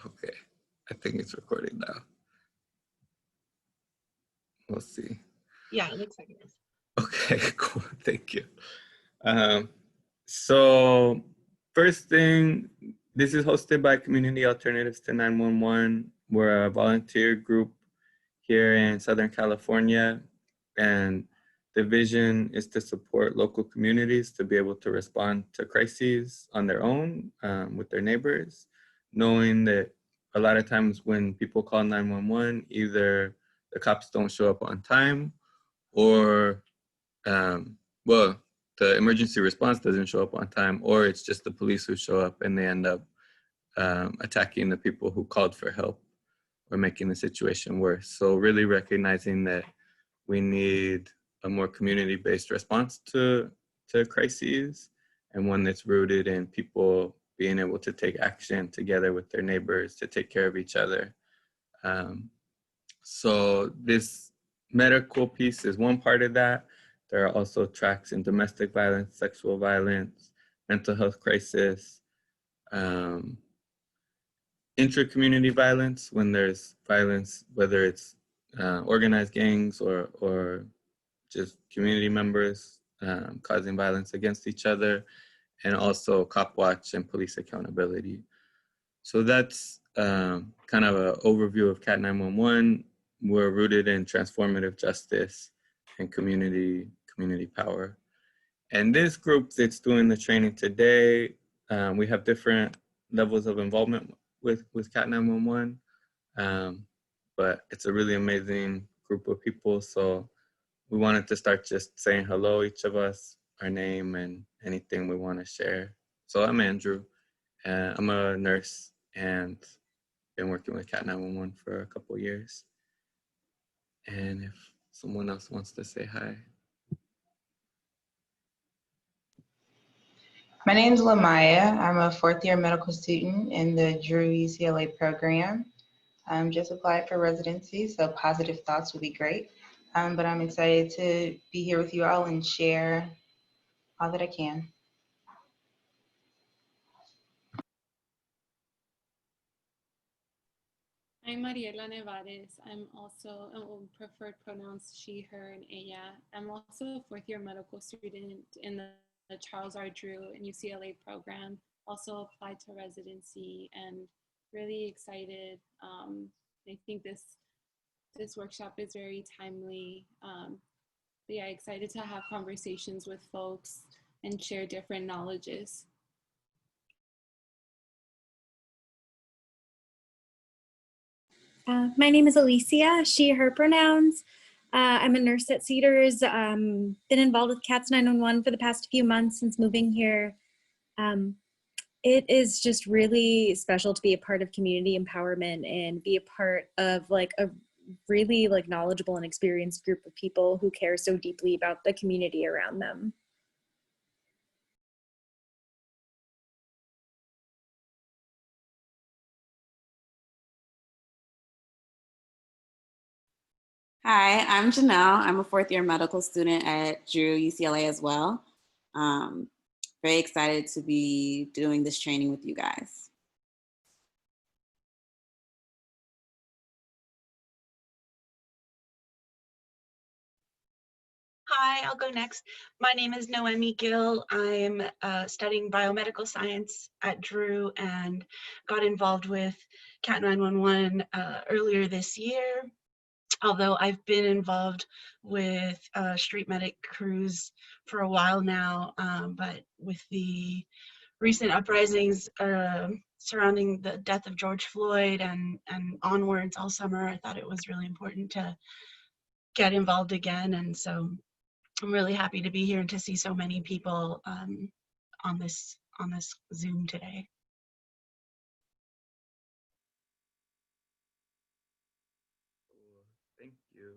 Okay, I think it's recording now. We'll see. Yeah, it looks like it is. Okay, cool. Thank you. So first thing, this is hosted by Community Alternatives to 911. We're a volunteer group here in Southern California, and the vision is to support local communities to be able to respond to crises on their own with their neighbors, knowing that a lot of times when people call 911, either the cops don't show up on time or, well, the emergency response doesn't show up on time, or it's just the police who show up and they end up attacking the people who called for help or making the situation worse. So really recognizing that we need a more community-based response to crises, and one that's rooted in people being able to take action together with their neighbors to take care of each other. So this medical piece is one part of that. There are also tracks in domestic violence, sexual violence, mental health crisis, intra-community violence, when there's violence, whether it's organized gangs or just community members causing violence against each other, and also cop watch and police accountability. So that's kind of an overview of CAT 911. We're rooted in transformative justice and community power. And this group that's doing the training today, we have different levels of involvement with CAT 911, but it's a really amazing group of people. So we wanted to start just saying hello, each of us, our name, and anything we want to share. So I'm Andrew, and I'm a nurse and been working with CAT 911 for a couple of years. And if someone else wants to say hi. My name is Lamaya. I'm a fourth-year medical student in the Drew UCLA program. I'm just applied for residency, so positive thoughts would be great. But I'm excited to be here with you all and share all that I can. I'm Mariela Nevares. I'm also preferred pronouns she, her, and ella. I'm also a fourth-year medical student in the Charles R. Drew and UCLA program. Also applied to residency and really excited. I think this workshop is very timely. But yeah, excited to have conversations with folks and share different knowledges. My name is Alicia, she, her pronouns. I'm a nurse at Cedars. Been involved with CATS 911 for the past few months since moving here. It is just really special to be a part of community empowerment and be a part of like a really like knowledgeable and experienced group of people who care so deeply about the community around them. Hi, I'm Janelle. I'm a fourth-year medical student at Drew UCLA as well. Very excited to be doing this training with you guys. Hi, I'll go next. My name is Noemi Gill. I'm studying biomedical science at Drew and got involved with CAT 911 earlier this year. Although I've been involved with street medic crews for a while now, but with the recent uprisings surrounding the death of George Floyd and onwards all summer, I thought it was really important to get involved again. And so I'm really happy to be here and to see so many people on this Zoom today. Thank you.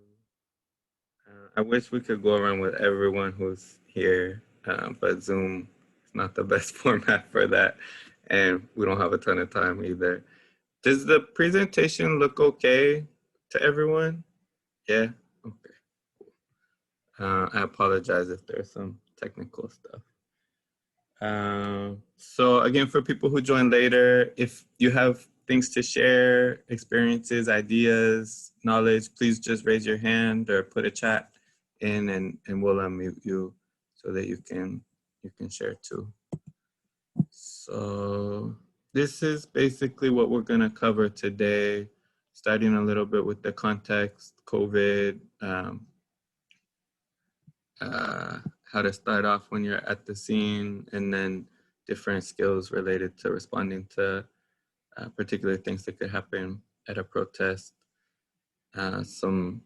I wish we could go around with everyone who's here, but Zoom is not the best format for that, and we don't have a ton of time either. Does the presentation look okay to everyone? Yeah? Okay. I apologize if there's some technical stuff. So again, for people who join later, if you have things to share, experiences, ideas, knowledge, please just raise your hand or put a chat in, and we'll unmute you so that you can share too. So this is basically what we're going to cover today, starting a little bit with the context, COVID, how to start off when you're at the scene, and then different skills related to responding to particular things that could happen at a protest, some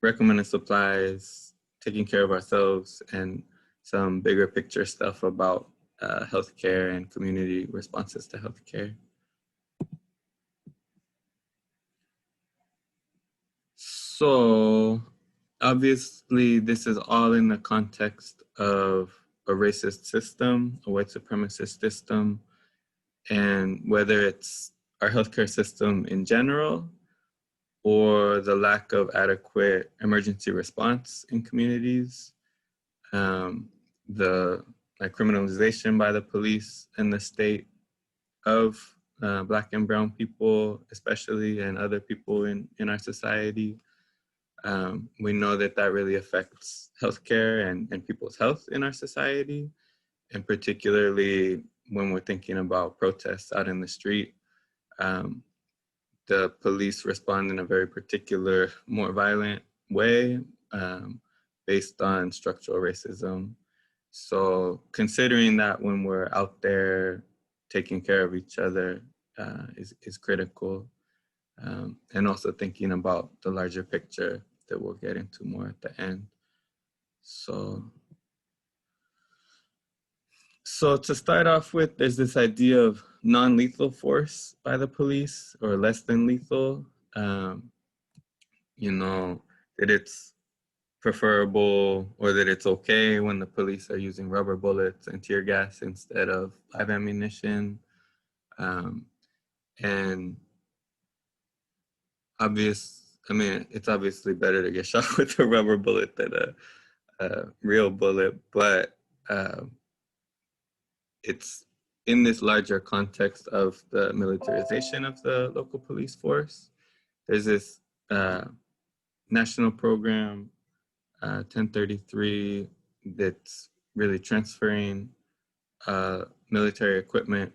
recommended supplies, taking care of ourselves, and some bigger picture stuff about healthcare and community responses to healthcare. So obviously this is all in the context of a racist system, a white supremacist system, and whether it's our healthcare system in general or the lack of adequate emergency response in communities, the criminalization by the police and the state of Black and brown people, especially, and other people in our society. We know that that really affects healthcare and people's health in our society, and particularly when we're thinking about protests out in the street. The police respond in a very particular, more violent way based on structural racism. So considering that when we're out there taking care of each other is critical. And also thinking about the larger picture that we'll get into more at the end. So to start off with, there's this idea of non-lethal force by the police, or less than lethal. You know, that it's preferable, or that it's okay when the police are using rubber bullets and tear gas instead of live ammunition. And it's obviously better to get shot with a rubber bullet than a real bullet, but it's in this larger context of the militarization of the local police force. There's this national program, 1033, that's really transferring military equipment,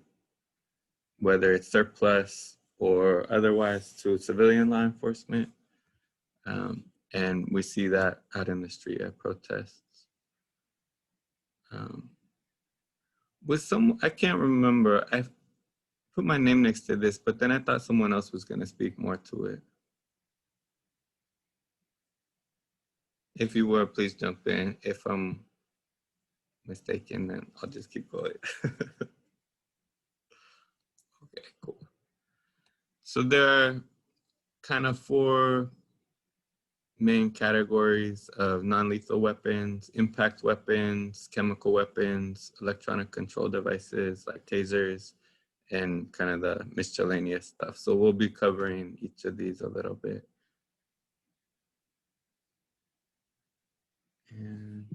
whether it's surplus or otherwise, to civilian law enforcement. And we see that out in the street at protests. I can't remember, I put my name next to this, but then I thought someone else was going to speak more to it. If you were, please jump in. If I'm mistaken, then I'll just keep going. Okay, cool. So there are kind of 4 main categories of non-lethal weapons: impact weapons, chemical weapons, electronic control devices like tasers, and kind of the miscellaneous stuff. So we'll be covering each of these a little bit. And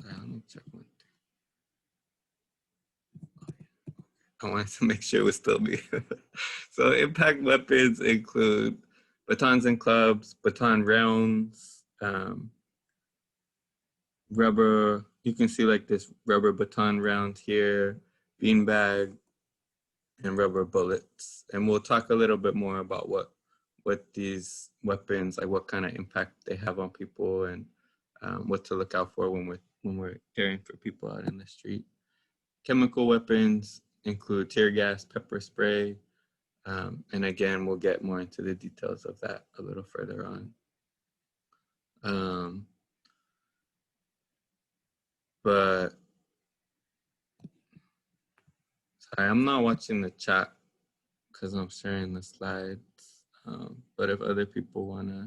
sorry, let me check one thing. Oh, yeah. I wanted to make sure it was still me. So impact weapons include batons and clubs, baton rounds, rubber, you can see like this rubber baton round here, beanbag, and rubber bullets. And we'll talk a little bit more about what these weapons, like what kind of impact they have on people, and what to look out for when we're caring for people out in the street. Chemical weapons include tear gas, pepper spray, and again, we'll get more into the details of that a little further on. But sorry, I'm not watching the chat because I'm sharing the slides. But if other people want to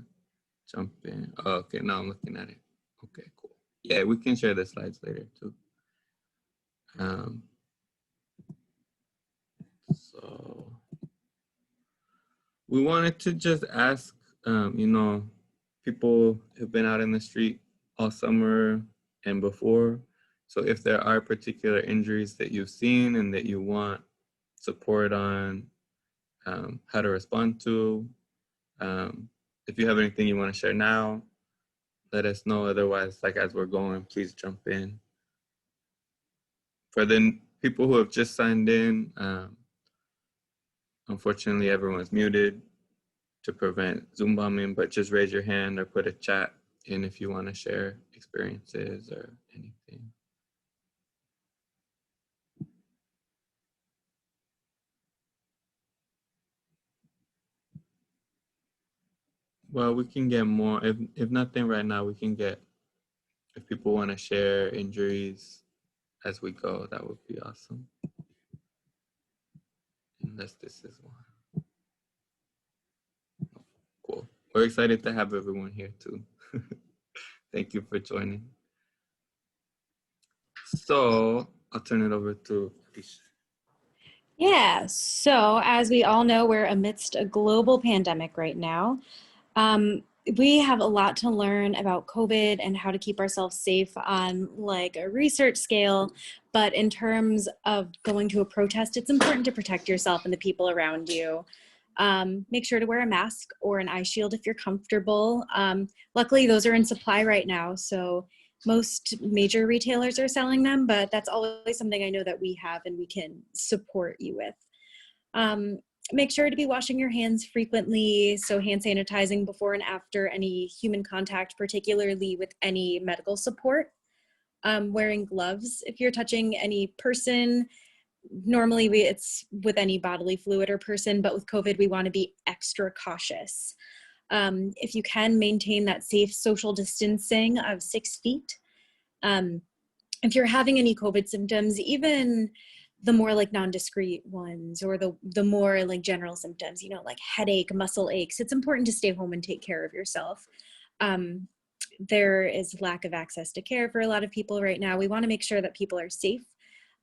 jump in. Oh, okay, now I'm looking at it. Okay, cool. Yeah, we can share the slides later too. So we wanted to just ask, you know, people have been out in the street all summer and before. So if there are particular injuries that you've seen and that you want support on how to respond to. If you have anything you want to share now, let us know. Otherwise, like as we're going, please jump in. For the people who have just signed in, unfortunately, everyone's muted to prevent Zoom bombing, but just raise your hand or put a chat in if you want to share experiences or anything. Well, we can get more. If nothing right now, we can get, if people want to share injuries as we go, that would be awesome. Unless this is one. Cool. We're excited to have everyone here too. Thank you for joining. So I'll turn it over to Alicia. Yeah, so as we all know, we're amidst a global pandemic right now. We have a lot to learn about COVID and how to keep ourselves safe on like a research scale, but in terms of going to a protest, it's important to protect yourself and the people around you. Make sure to wear a mask or an eye shield if you're comfortable. Luckily, those are in supply right now, so most major retailers are selling them, but that's always something I know that we have and we can support you with. Make sure to be washing your hands frequently, so hand sanitizing before and after any human contact, particularly with any medical support. Wearing gloves if you're touching any person. Normally it's with any bodily fluid or person, but with COVID, we want to be extra cautious. If you can, maintain that safe social distancing of 6 feet. If you're having any COVID symptoms, even the more like non-discrete ones or the more like general symptoms, you know, like headache, muscle aches, it's important to stay home and take care of yourself. There is lack of access to care for a lot of people right now. We want to make sure that people are safe.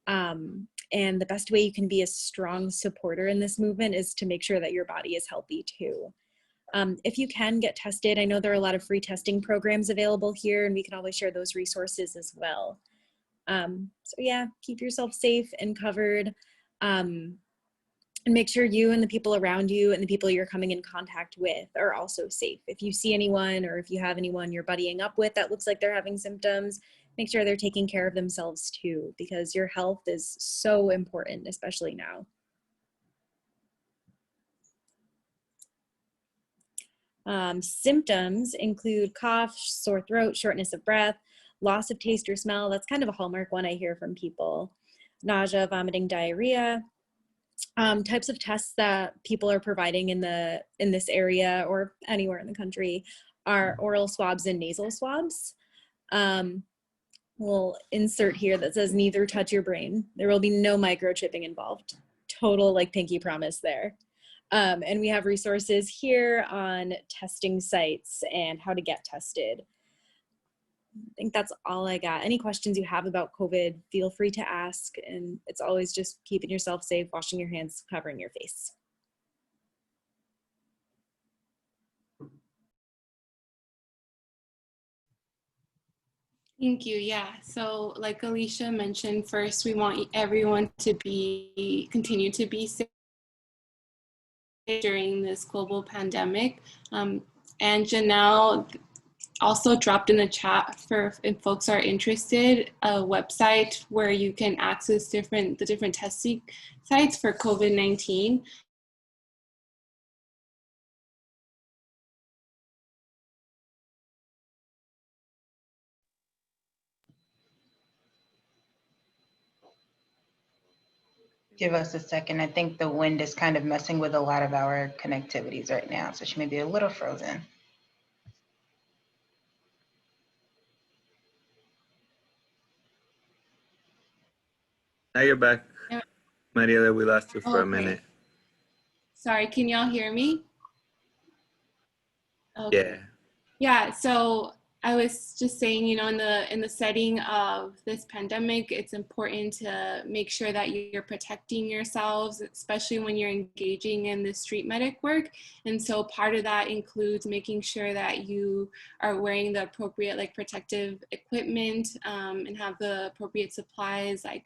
And the best way you can be a strong supporter in this movement is to make sure that your body is healthy too. If you can get tested, I know there are a lot of free testing programs available here, and we can always share those resources as well. So yeah, keep yourself safe and covered, and make sure you and the people around you and the people you're coming in contact with are also safe. If you see anyone or if you have anyone you're buddying up with that looks like they're having symptoms, make sure they're taking care of themselves too, because your health is so important, especially now. Symptoms include cough, sore throat, shortness of breath, loss of taste or smell. That's kind of a hallmark one I hear from people. Nausea, vomiting, diarrhea. Types of tests that people are providing in this area or anywhere in the country are oral swabs and nasal swabs. We'll insert here that says neither touch your brain. There will be no microchipping involved. Total like pinky promise there. And we have resources here on testing sites and how to get tested. I think that's all I got. Any questions you have about COVID, feel free to ask. And it's always just keeping yourself safe, washing your hands, covering your face. Thank you. Yeah. So like Alicia mentioned, first, we want everyone to continue to be safe during this global pandemic. And Janelle also dropped in the chat for if folks are interested, a website where you can access the different testing sites for COVID-19. Give us a second. I think the wind is kind of messing with a lot of our connectivities right now, so she may be a little frozen. Now you're back. Mariela, we lost you for a minute. Sorry, can y'all hear me? Okay. Yeah, so I was just saying, you know, in the setting of this pandemic, it's important to make sure that you're protecting yourselves, especially when you're engaging in the street medic work. And so part of that includes making sure that you are wearing the appropriate like protective equipment and have the appropriate supplies like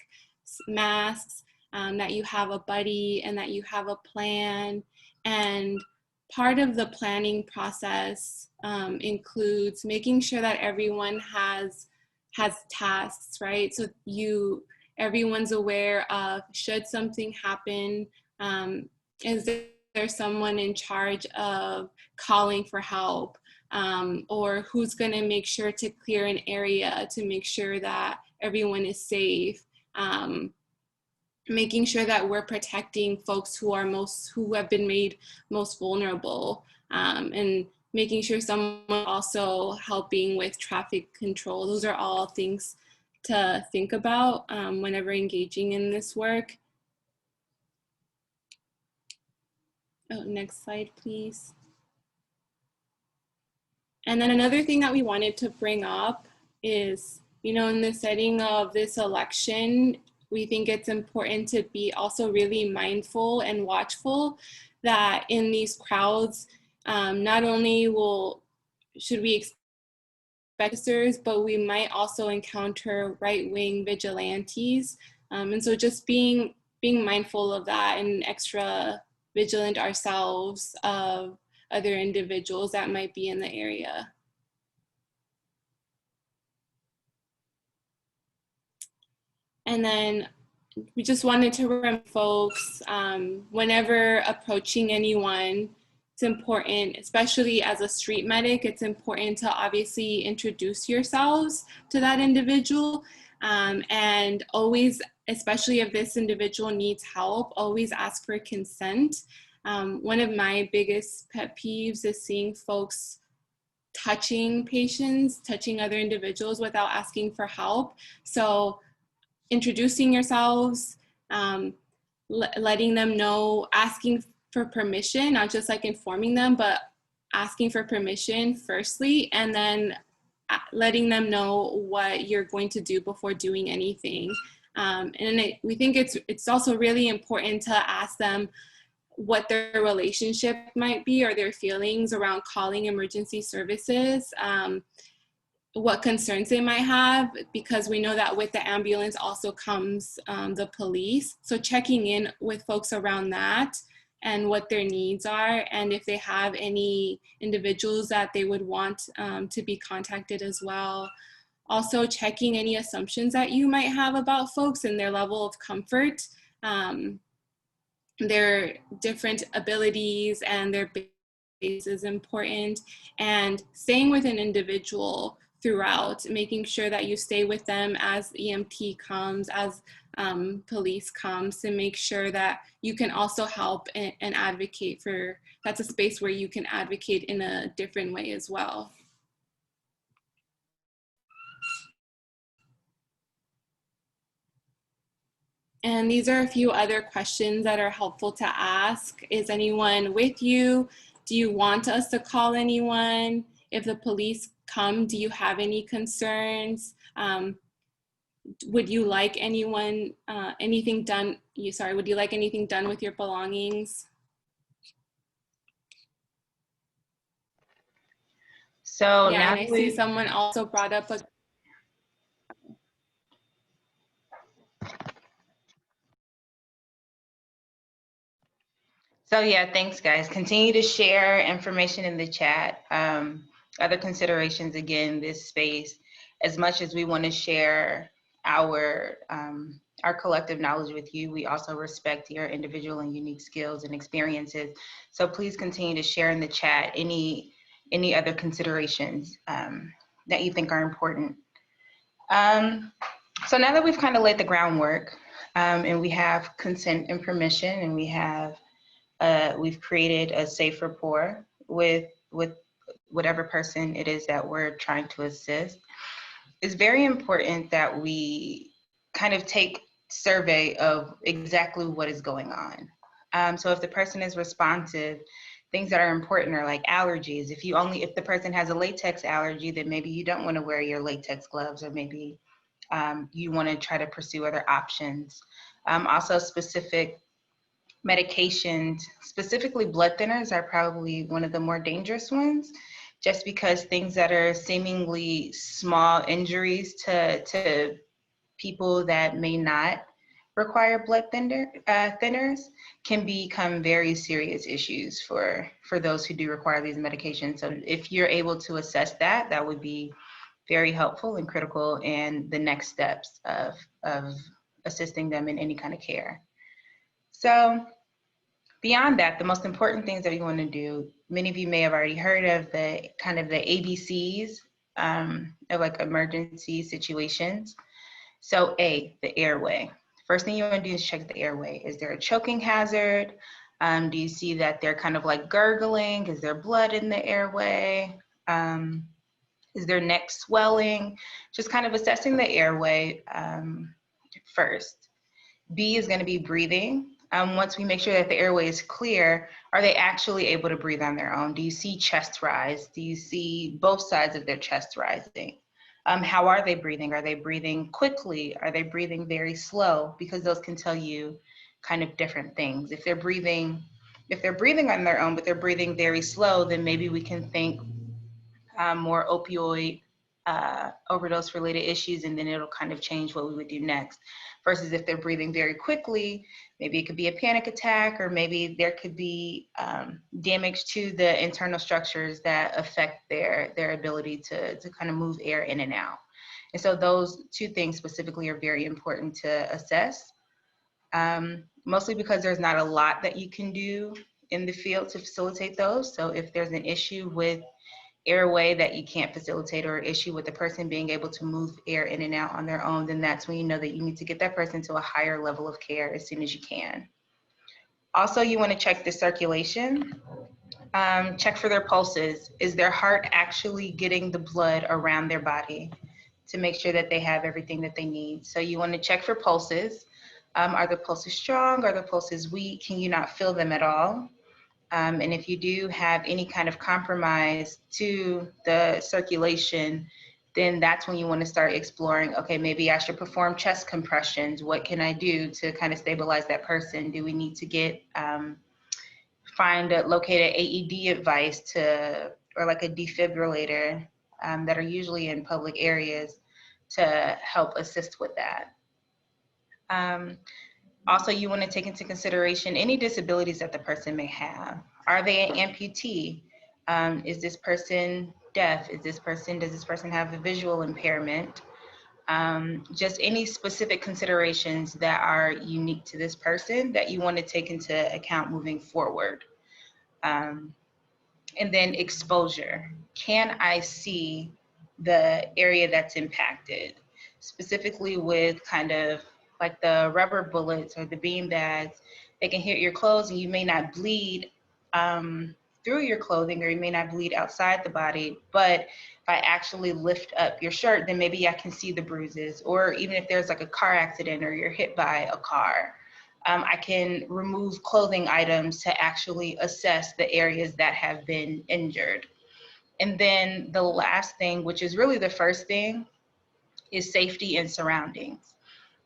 masks, that you have a buddy and that you have a plan. And part of the planning process includes making sure that everyone has tasks, right? So everyone's aware of, should something happen, is there someone in charge of calling for help, or who's going to make sure to clear an area to make sure that everyone is safe, making sure that we're protecting folks who have been made most vulnerable, and making sure someone also helping with traffic control. Those are all things to think about whenever engaging in this work. Oh, next slide, please. And then another thing that we wanted to bring up is, in the setting of this election, we think it's important to be also really mindful and watchful that in these crowds, not only should we expect officers, but we might also encounter right-wing vigilantes. And so just being mindful of that and extra vigilant ourselves of other individuals that might be in the area. And then we just wanted to remind folks, whenever approaching anyone, it's important, especially as a street medic, it's important to obviously introduce yourselves to that individual, and always, especially if this individual needs help, always ask for consent. One of my biggest pet peeves is seeing folks touching patients, touching other individuals without asking for help. So introducing yourselves, letting them know, asking for permission, not just like informing them, but asking for permission firstly, and then letting them know what you're going to do before doing anything. We think it's also really important to ask them what their relationship might be or their feelings around calling emergency services, what concerns they might have, because we know that with the ambulance also comes the police. So checking in with folks around that and what their needs are, and if they have any individuals that they would want to be contacted as well. Also checking any assumptions that you might have about folks and their level of comfort, their different abilities and their base is important, and staying with an individual throughout, making sure that you stay with them as EMT comes, as police comes, to make sure that you can also help and advocate for, that's a space where you can advocate in a different way as well. And these are a few other questions that are helpful to ask. Is anyone with you? Do you want us to call anyone? If the police come, do you have any concerns? Would you like anything done with your belongings? So yeah, now and I see someone also brought up a So yeah, thanks guys. Continue to share information in the chat. Other considerations, again, this space, as much as we want to share our collective knowledge with you, we also respect your individual and unique skills and experiences. So please continue to share in the chat any other considerations that you think are important. So now that we've kind of laid the groundwork, and we have consent and permission, and we've created a safe rapport with whatever person it is that we're trying to assist, it's very important that we kind of take survey of exactly what is going on. So if the person is responsive, things that are important are like allergies. If the person has a latex allergy, then maybe you don't want to wear your latex gloves, or maybe you want to try to pursue other options. Also, specific medications, specifically blood thinners, are probably one of the more dangerous ones, just because things that are seemingly small injuries to people that may not require blood thinners can become very serious issues for those who do require these medications. So if you're able to assess that, that would be very helpful and critical in the next steps of assisting them in any kind of care. So beyond that, the most important things that we want to do, many of you may have already heard of the kind of the ABCs of like emergency situations. So A, the airway. First thing you want to do is check the airway. Is there a choking hazard? Do you see that they're kind of like gurgling? Is there blood in the airway? Is there neck swelling? Just kind of assessing the airway first. B is going to be breathing. Once we make sure that the airway is clear, are they actually able to breathe on their own? Do you see chest rise? Do you see both sides of their chest rising? How are they breathing? Are they breathing quickly? Are they breathing very slow? Because those can tell you kind of different things. If they're breathing on their own, but they're breathing very slow, then maybe we can think more opioid overdose related issues, and then it'll kind of change what we would do next. Versus if they're breathing very quickly, maybe it could be a panic attack, or maybe there could be damage to the internal structures that affect their ability to kind of move air in and out. And so those two things specifically are very important to assess, mostly because there's not a lot that you can do in the field to facilitate those. So if there's an issue with airway that you can't facilitate, or issue with the person being able to move air in and out on their own, then that's when you know that you need to get that person to a higher level of care as soon as you can. Also, you want to check the circulation. Check for their pulses. Is their heart actually getting the blood around their body to make sure that they have everything that they need? So you want to check for pulses. Are the pulses strong? Are the pulses weak? Can you not feel them at all? And if you do have any kind of compromise to the circulation, then that's when you want to start exploring, okay, maybe I should perform chest compressions. What can I do to kind of stabilize that person? Do we need to get, locate an AED device or like a defibrillator that are usually in public areas to help assist with that. Also, you want to take into consideration any disabilities that the person may have. Are they an amputee? Is this person deaf? Does this person have a visual impairment? Just any specific considerations that are unique to this person that you want to take into account moving forward. And then exposure. Can I see the area that's impacted? Specifically with kind of like the rubber bullets or the bean bags, they can hit your clothes and you may not bleed through your clothing, or you may not bleed outside the body, but if I actually lift up your shirt, then maybe I can see the bruises. Or even if there's like a car accident or you're hit by a car, I can remove clothing items to actually assess the areas that have been injured. And then the last thing, which is really the first thing, is safety and surroundings.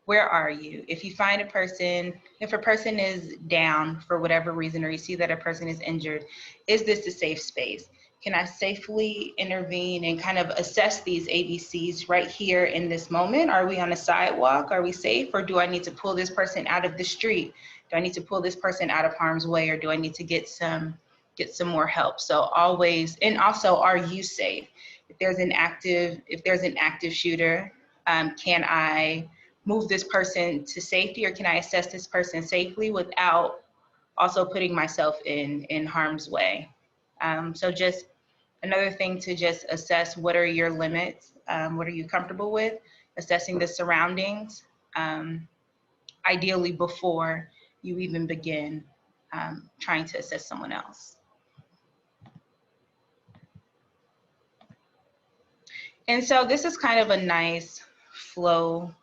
Where are you? If you find a person, if a person is down for whatever reason, or you see that a person is injured, is this a safe space? Can I safely intervene and kind of assess these ABCs right here in this moment? Are we on a sidewalk? Are we safe? Or do I need to pull this person out of the street? Do I need to pull this person out of harm's way? Or do I need to get some more help? So always, and also, are you safe? If there's an active shooter, can I move this person to safety, or can I assess this person safely without also putting myself in harm's way? So just another thing to just assess, what are your limits? What are you comfortable with? Assessing the surroundings, ideally before you even begin trying to assess someone else. And so this is kind of a nice flow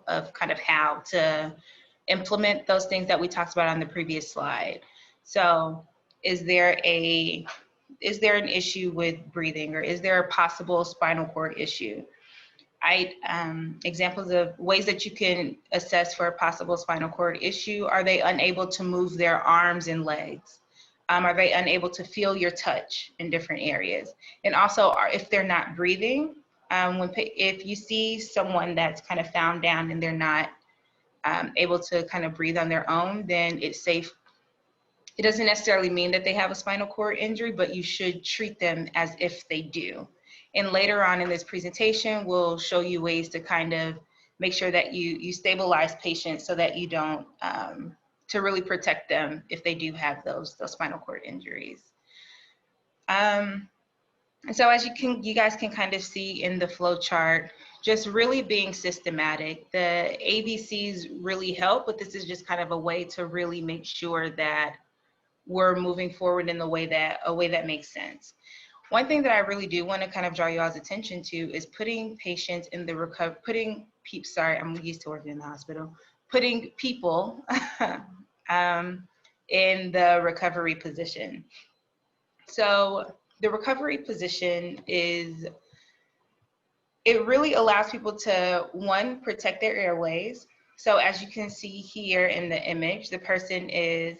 of kind of how to implement those things that we talked about on the previous slide. So is there an issue with breathing, or is there a possible spinal cord issue? Examples of ways that you can assess for a possible spinal cord issue: are they unable to move their arms and legs? Are they unable to feel your touch in different areas? And also, if they're not breathing, if you see someone that's kind of found down and they're not able to kind of breathe on their own, then it's safe. It doesn't necessarily mean that they have a spinal cord injury, but you should treat them as if they do. And later on in this presentation, we'll show you ways to kind of make sure that you stabilize patients so that you don't, to really protect them if they do have those spinal cord injuries. And so as you guys can kind of see in the flow chart, just really being systematic. The ABCs really help, but this is just kind of a way to really make sure that we're moving forward in a way that makes sense. One thing that I really do want to kind of draw y'all's attention to is putting patients in the I'm used to working in the hospital, putting people in the recovery position. So the recovery position it really allows people to, one, protect their airways. So as you can see here in the image, the person is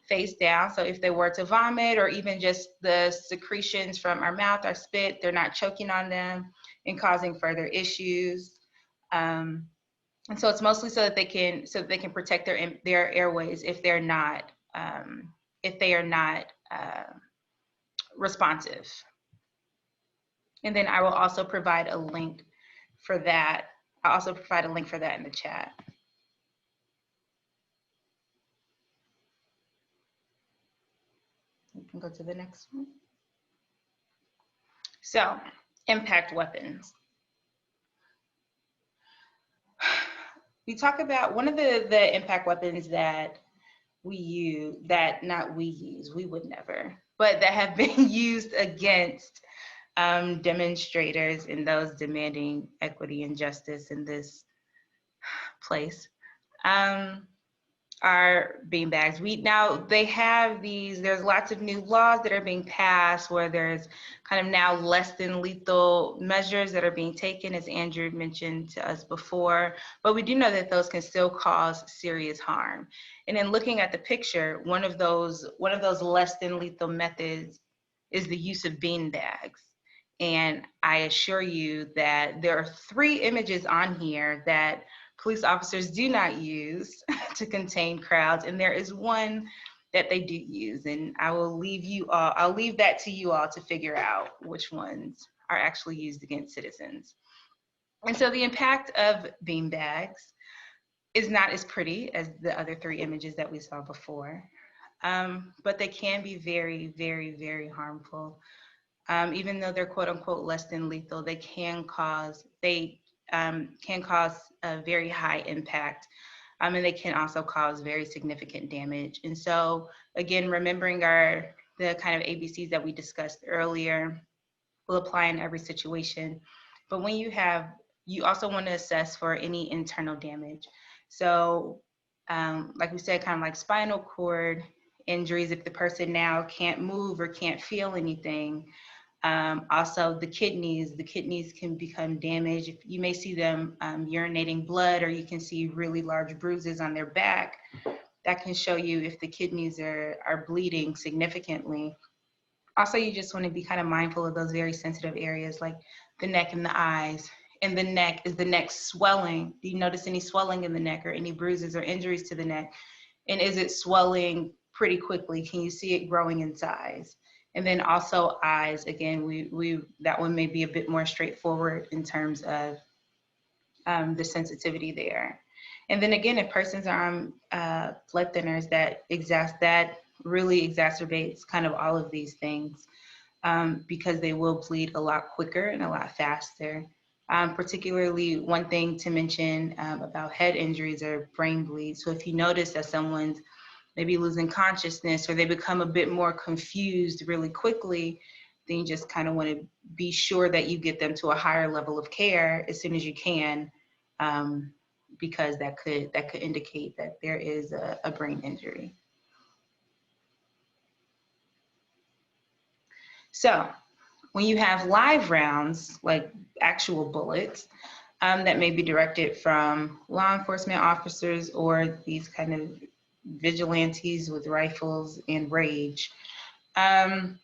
face down. So if they were to vomit or even just the secretions from our mouth, our spit, they're not choking on them and causing further issues. And so it's mostly so that they can protect their airways if they are not responsive. And then I will also provide a link for that. I'll also provide a link for that in the chat. You can go to the next one. So, impact weapons. We talk about one of the impact weapons that we would never, but that have been used against demonstrators and those demanding equity and justice in this place are beanbags. There's lots of new laws that are being passed where there's kind of now less than lethal measures that are being taken, as Andrew mentioned to us before, but we do know that those can still cause serious harm. And in looking at the picture, one of those less than lethal methods is the use of beanbags. And I assure you that there are 3 images on here that police officers do not use to contain crowds, and there is one that they do use. And I'll leave that to you all to figure out which ones are actually used against citizens. And so the impact of beanbags is not as pretty as the other 3 images that we saw before, but they can be very, very, very harmful. Even though they're quote unquote less than lethal, they can cause a very high impact, and they can also cause very significant damage. And so again, remembering the kind of ABCs that we discussed earlier will apply in every situation. But when you also want to assess for any internal damage. So like we said, kind of like spinal cord injuries, if the person now can't move or can't feel anything. Also the kidneys can become damaged. You may see them urinating blood, or you can see really large bruises on their back. That can show you if the kidneys are bleeding significantly. Also, you just want to be kind of mindful of those very sensitive areas like the neck and the eyes. And the neck, is the neck swelling? Do you notice any swelling in the neck or any bruises or injuries to the neck? And is it swelling pretty quickly? Can you see it growing in size? And then also eyes, again, that one may be a bit more straightforward in terms of the sensitivity there. And then again, if persons are on blood thinners, that really exacerbates kind of all of these things because they will bleed a lot quicker and a lot faster. Particularly, one thing to mention about head injuries or brain bleeds. So if you notice that someone's maybe losing consciousness or they become a bit more confused really quickly, then you just kind of want to be sure that you get them to a higher level of care as soon as you can, because that could indicate that there is a brain injury. So when you have live rounds, like actual bullets, that may be directed from law enforcement officers or these kind of vigilantes with rifles and rage, then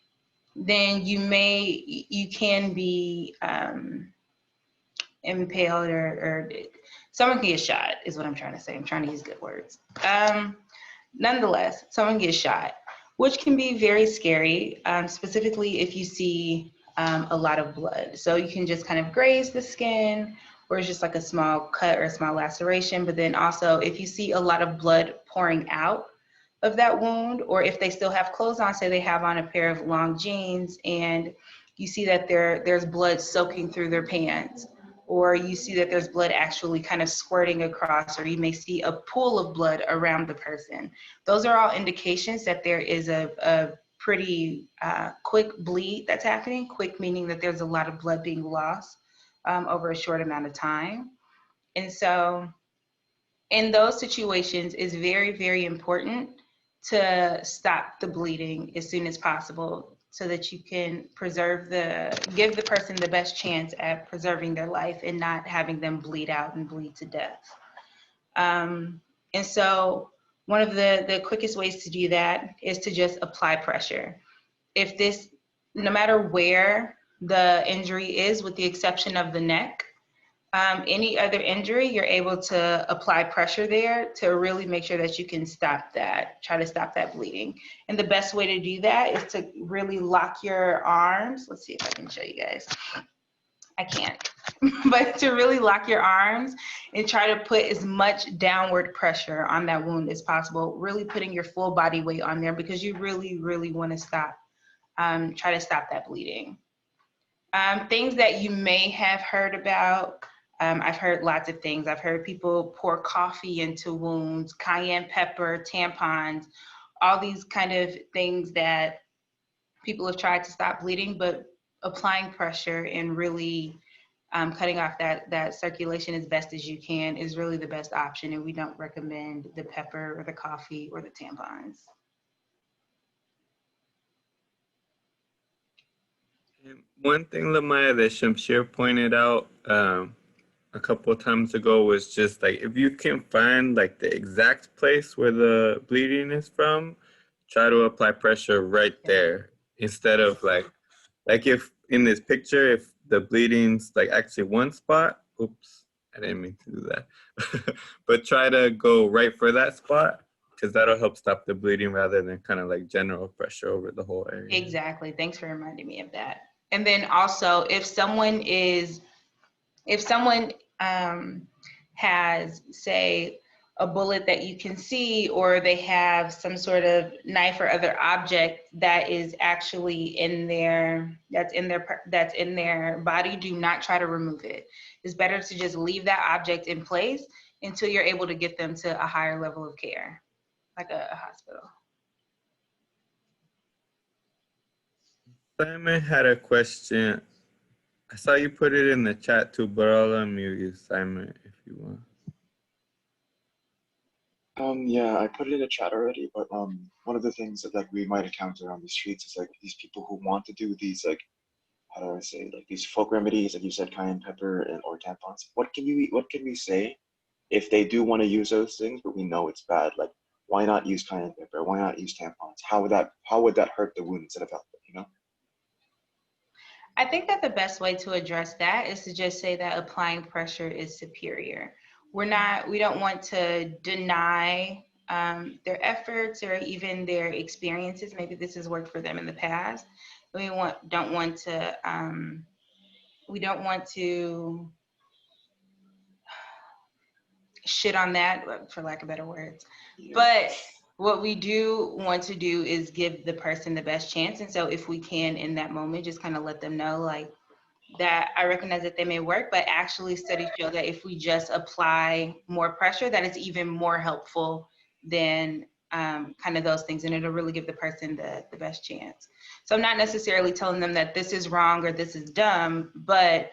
you can be impaled or someone can get shot is what I'm trying to say. I'm trying to use good words. Nonetheless, someone gets shot, which can be very scary, specifically if you see a lot of blood. So you can just kind of graze the skin, or it's just like a small cut or a small laceration. But then also if you see a lot of blood pouring out of that wound, or if they still have clothes on, say they have on a pair of long jeans and you see that there's blood soaking through their pants, or you see that there's blood actually kind of squirting across, or you may see a pool of blood around the person. Those are all indications that there is a pretty quick bleed that's happening. Quick meaning that there's a lot of blood being lost over a short amount of time. And so in those situations, it's very, very important to stop the bleeding as soon as possible, so that you can give the person the best chance at preserving their life and not having them bleed out and bleed to death. And so one of the quickest ways to do that is to just apply pressure. No matter where the injury is, with the exception of the neck, any other injury, you're able to apply pressure there to really make sure that you can try to stop that bleeding. And the best way to do that is to really lock your arms. Let's see if I can show you guys. I can't, but to really lock your arms and try to put as much downward pressure on that wound as possible, really putting your full body weight on there, because you really, really want to try to stop that bleeding. Things that you may have heard about, I've heard lots of things. I've heard people pour coffee into wounds, cayenne pepper, tampons, all these kind of things that people have tried to stop bleeding, but applying pressure and really cutting off that circulation as best as you can is really the best option. And we don't recommend the pepper or the coffee or the tampons. And one thing, Lamaya, that Shamshir pointed out a couple of times ago was just like, if you can find like the exact place where the bleeding is from, try to apply pressure right there, instead of like if in this picture, if the bleeding's like actually one spot, oops, I didn't mean to do that, but try to go right for that spot, because that'll help stop the bleeding rather than kind of like general pressure over the whole area. Exactly. Thanks for reminding me of that. And then also, if someone has, say, a bullet that you can see, or they have some sort of knife or other object that is actually that's in their body, do not try to remove it. It's better to just leave that object in place until you're able to get them to a higher level of care, like a hospital. Simon had a question. I saw you put it in the chat too, but I'll unmute you, Simon, if you want. Yeah, I put it in the chat already, but one of the things that like we might encounter on the streets is like these people who want to do these, like, how do I say, like these folk remedies, like you said, cayenne pepper or tampons. What can we say if they do want to use those things, but we know it's bad? Like, why not use cayenne pepper? Why not use tampons? How would that hurt the wound instead of help it, you know? I think that the best way to address that is to just say that applying pressure is superior. We don't want to deny their efforts or even their experiences. Maybe this has worked for them in the past. We don't want to shit on that, for lack of better words. Yeah. But what we do want to do is give the person the best chance. And so if we can, in that moment, just kind of let them know, like, that I recognize that they may work, but actually studies show that if we just apply more pressure, that it's even more helpful than kind of those things, and it'll really give the person the best chance. So I'm not necessarily telling them that this is wrong or this is dumb, but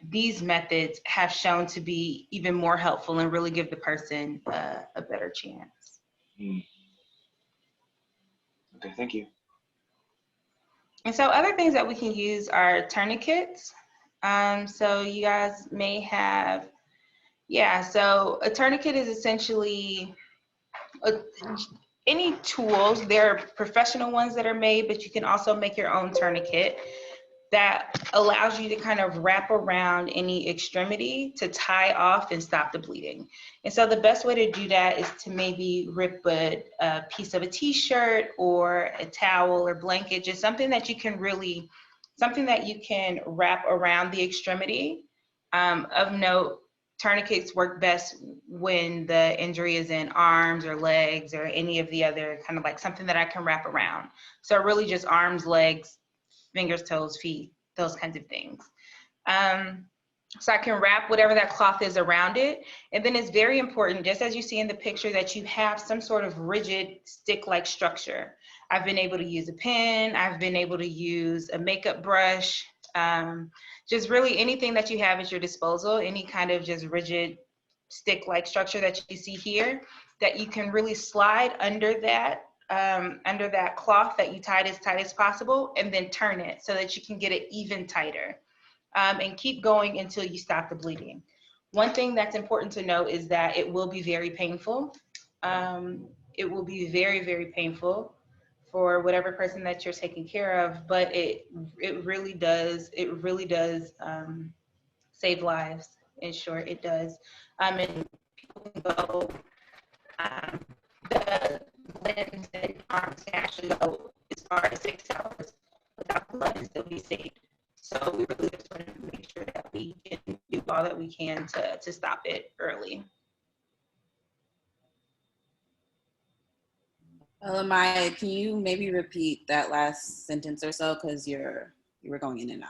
these methods have shown to be even more helpful and really give the person a better chance. Okay, thank you. And so other things that we can use are tourniquets. So you guys may have, so a tourniquet is essentially any tools. There are professional ones that are made, but you can also make your own tourniquet that allows you to kind of wrap around any extremity to tie off and stop the bleeding. And so the best way to do that is to maybe rip a piece of a t-shirt or a towel or blanket, just something that you can wrap around the extremity. Of note, tourniquets work best when the injury is in arms or legs or any of the other kind of like something that I can wrap around. So really just arms, legs, fingers, toes, feet, those kinds of things. So I can wrap whatever that cloth is around it. And then it's very important, just as you see in the picture, that you have some sort of rigid stick-like structure. I've been able to use a pen, I've been able to use a makeup brush, just really anything that you have at your disposal, any kind of just rigid stick-like structure that you see here, that you can really slide under that cloth that you tied as tight as possible, and then turn it so that you can get it even tighter, and keep going until you stop the bleeding. One thing that's important to note is that it will be very painful. It will be very, very painful for whatever person that you're taking care of, but it really does save lives. In short, it does. And people can go, the limbs and arms can actually go as far as 6 hours without blood and still be saved. So we really just want to make sure that we can do all that we can to stop it early. Maya, can you maybe repeat that last sentence or so, because you were going in and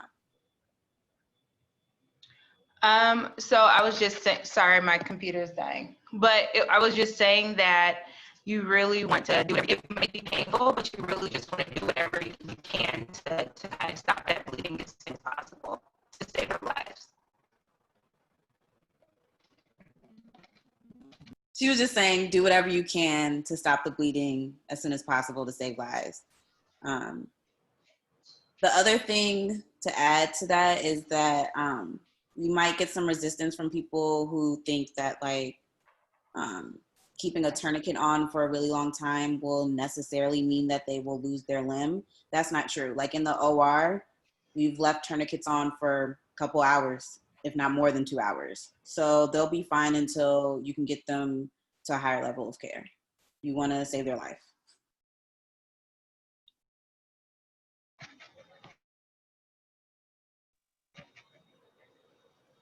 out. So I was just saying, sorry, my computer is dying, but I was just saying that you really want to do it. It may be painful, but you really just want to do whatever you can to kind of stop that bleeding as soon as possible to save their lives. She was just saying, do whatever you can to stop the bleeding as soon as possible to save lives. The other thing to add to that is that you might get some resistance from people who think that like keeping a tourniquet on for a really long time will necessarily mean that they will lose their limb. That's not true. Like in the OR, we've left tourniquets on for a couple hours, if not more than 2 hours. So they'll be fine until you can get them to a higher level of care. You want to save their life.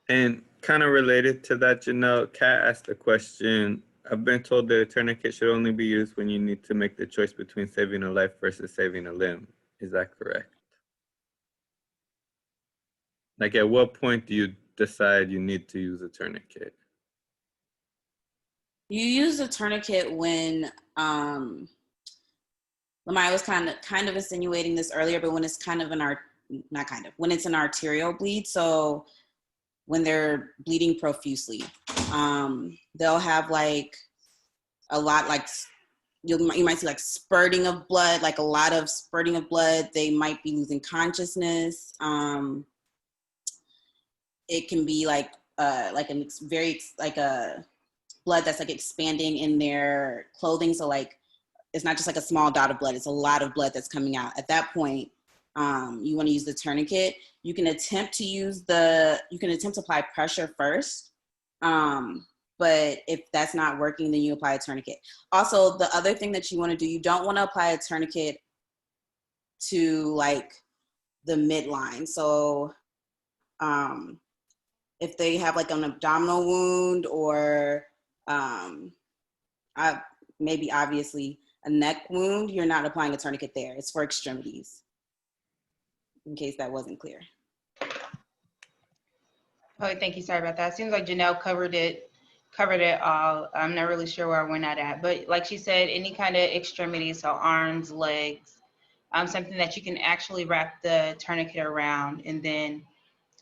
And kind of related to that, Janelle, Kat asked a question. I've been told that a tourniquet should only be used when you need to make the choice between saving a life versus saving a limb. Is that correct? Like, at what point do you decide you need to use a tourniquet? You use a tourniquet when, Lamaya was kind of insinuating this earlier, but when it's when it's an arterial bleed. So when they're bleeding profusely, they'll have like a lot, like you might see like spurting of blood, like a lot of spurting of blood. They might be losing consciousness. It can be like a blood that's like expanding in their clothing. So like, it's not just like a small dot of blood, it's a lot of blood that's coming out. At that point, you want to use the tourniquet. You can attempt to apply pressure first. But if that's not working, then you apply a tourniquet. Also, the other thing that you want to do, you don't want to apply a tourniquet to like the midline. So if they have like an abdominal wound or maybe obviously a neck wound, you're not applying a tourniquet there. It's for extremities, in case that wasn't clear. Oh, thank you. Sorry about that. It seems like Janelle covered it all. I'm not really sure where I went at, but like she said, any kind of extremities, so arms, legs, something that you can actually wrap the tourniquet around. And then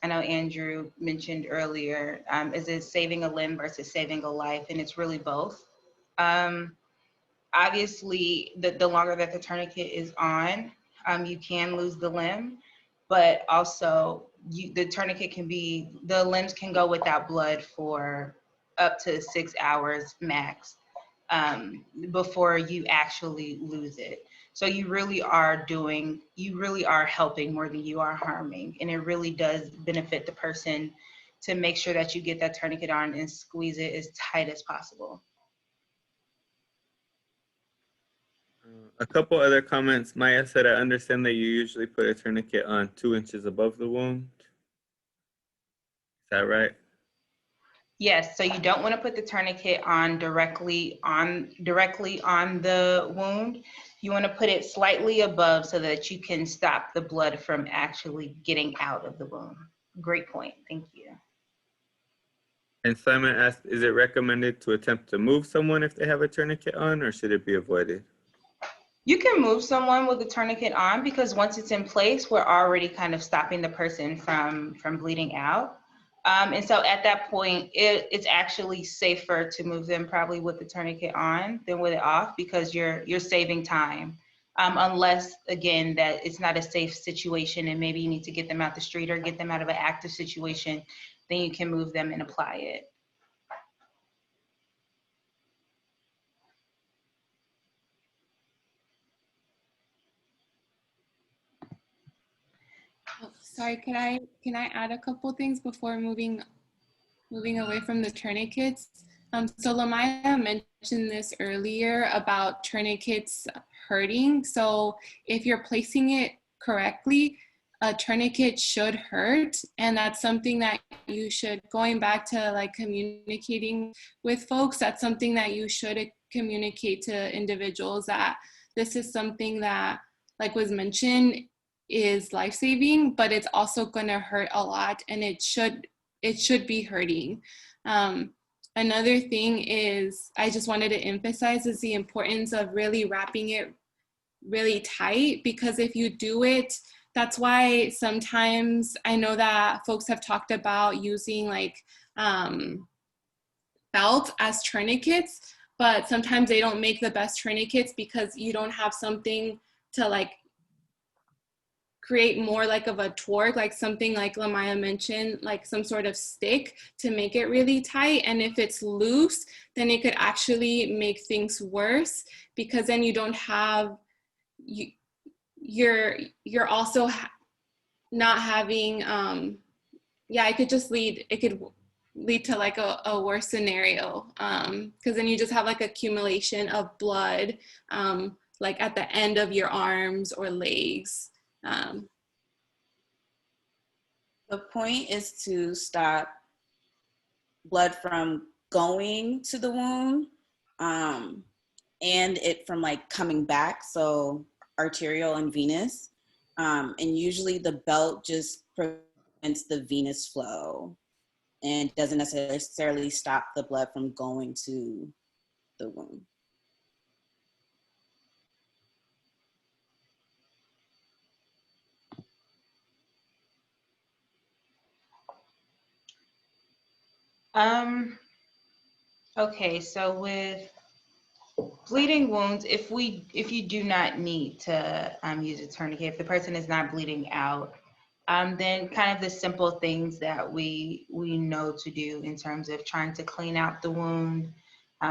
I know Andrew mentioned earlier, is it saving a limb versus saving a life? And it's really both. Obviously, the longer that the tourniquet is on, you can lose the limb, but also the limbs can go without blood for up to 6 hours max before you actually lose it. So you really are helping more than you are harming. And it really does benefit the person to make sure that you get that tourniquet on and squeeze it as tight as possible. A couple other comments. Maya said, I understand that you usually put a tourniquet on 2 inches above the wound. Is that right? Yes, so you don't want to put the tourniquet on directly on the wound. You want to put it slightly above so that you can stop the blood from actually getting out of the wound. Great point. Thank you. And Simon asked, is it recommended to attempt to move someone if they have a tourniquet on, or should it be avoided? You can move someone with the tourniquet on because once it's in place, we're already kind of stopping the person from bleeding out. And so at that point, it's actually safer to move them probably with the tourniquet on than with it off because you're saving time. Unless, again, that it's not a safe situation and maybe you need to get them out the street or get them out of an active situation, then you can move them and apply it. Oh, sorry, can I add a couple things before moving away from the tourniquets? So Lamaya mentioned this earlier about tourniquets hurting. So if you're placing it correctly, a tourniquet should hurt. And that's something that you should, going back to like communicating with folks, that's something that you should communicate to individuals that this is something that, like was mentioned, is life-saving, but it's also gonna hurt a lot and it should be hurting. Another thing is, I just wanted to emphasize is the importance of really wrapping it really tight, because if you do it, that's why sometimes I know that folks have talked about using like belt as tourniquets, but sometimes they don't make the best tourniquets because you don't have something to like create more like of a torque, like something like Lamaya mentioned, like some sort of stick to make it really tight. And if it's loose, then it could actually make things worse because then you don't have, you're also not having, it could lead to like a worse scenario because then you just have like accumulation of blood like at the end of your arms or legs. The point is to stop blood from going to the wound and it from like coming back, so arterial and venous. And usually the belt just prevents the venous flow and doesn't necessarily stop the blood from going to the wound. Okay, so with bleeding wounds, if you do not need to use a tourniquet, if the person is not bleeding out, then kind of the simple things that we know to do in terms of trying to clean out the wound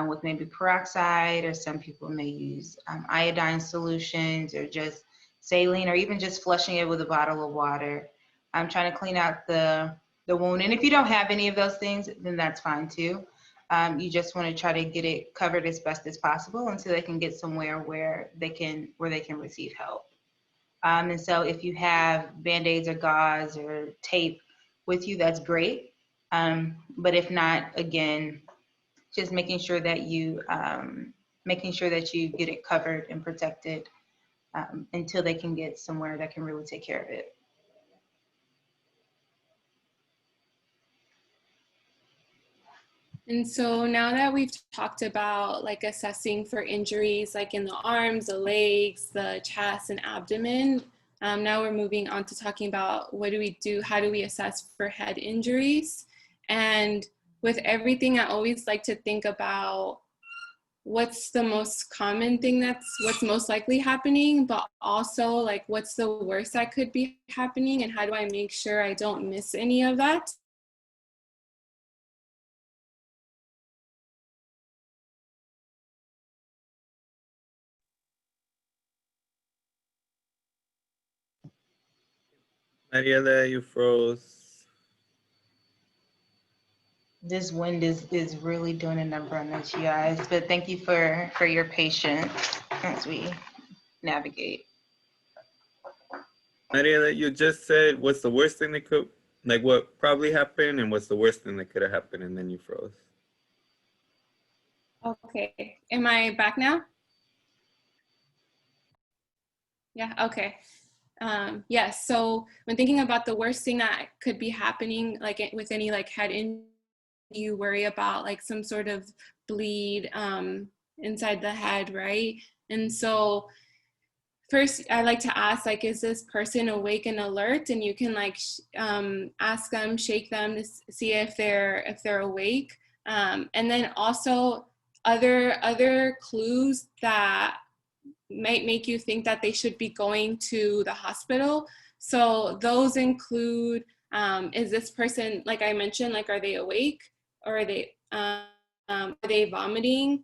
with maybe peroxide, or some people may use iodine solutions or just saline, or even just flushing it with a bottle of water. I'm trying to clean out the wound. And if you don't have any of those things, then that's fine too. You just want to try to get it covered as best as possible until they can get somewhere where they can receive help. And so if you have Band-Aids or gauze or tape with you, that's great. But if not, again, just making sure that you get it covered and protected until they can get somewhere that can really take care of it. And so now that we've talked about like assessing for injuries like in the arms, the legs, the chest and abdomen, now we're moving on to talking about what do we do, how do we assess for head injuries? And with everything, I always like to think about what's the most common thing, what's most likely happening, but also like what's the worst that could be happening and how do I make sure I don't miss any of that? Mariela, you froze. This wind is really doing a number on us, you guys. But thank you for your patience as we navigate. Mariela, you just said what's the worst thing that could, like what probably happened and what's the worst thing that could have happened, and then you froze. Okay, am I back now? Yeah, okay. Yes, so when thinking about the worst thing that could be happening, like with any like head injury, you worry about like some sort of bleed inside the head, right? And so first I like to ask, like, is this person awake and alert? And you can like ask them, shake them to see if they're awake. And then also other clues that might make you think that they should be going to the hospital. So those include, is this person, like I mentioned, like, are they awake, or are they vomiting?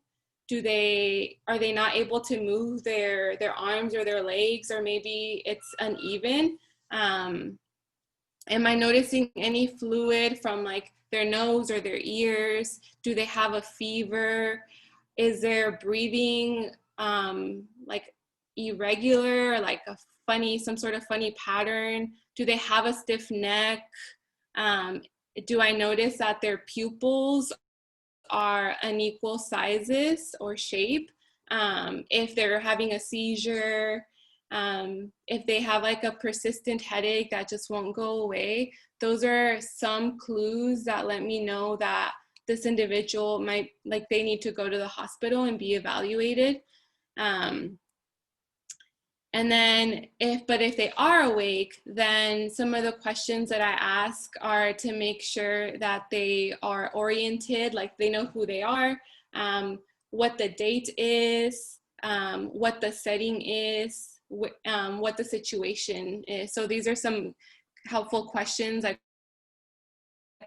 Are they not able to move their arms or their legs, or maybe it's uneven? Am I noticing any fluid from like their nose or their ears? Do they have a fever? Is their breathing like irregular, or like some sort of funny pattern? Do they have a stiff neck? Do I notice that their pupils are unequal sizes or shape? If they're having a seizure, if they have like a persistent headache that just won't go away. Those are some clues that let me know that this individual might, like, they need to go to the hospital and be evaluated. And then if they are awake, then some of the questions that I ask are to make sure that they are oriented, like they know who they are, what the date is, what the setting is, what the situation is. So these are some helpful questions, like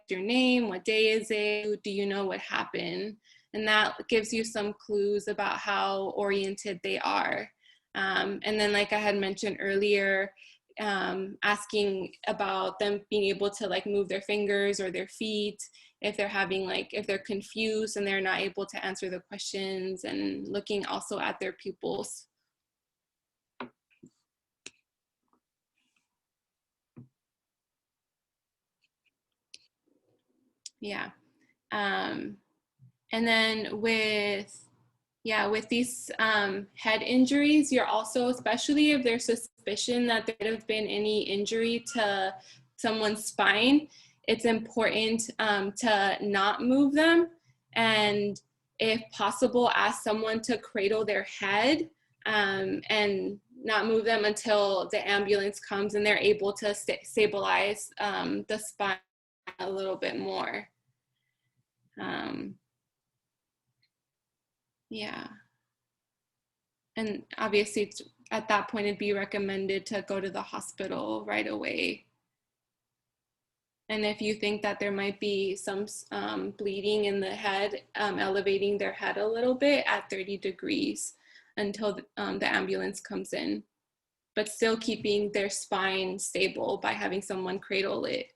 your name, what day is it, do you know what happened? And that gives you some clues about how oriented they are. And then, like I had mentioned earlier, asking about them being able to like move their fingers or their feet, if they're confused and they're not able to answer the questions, and looking also at their pupils. Yeah. And then with these head injuries, you're also, especially if there's suspicion that there could have been any injury to someone's spine, it's important to not move them, and if possible, ask someone to cradle their head and not move them until the ambulance comes and they're able to stabilize the spine a little bit more. Yeah. And obviously at that point, it'd be recommended to go to the hospital right away. And if you think that there might be some bleeding in the head, elevating their head a little bit at 30 degrees until the ambulance comes in, but still keeping their spine stable by having someone cradle it.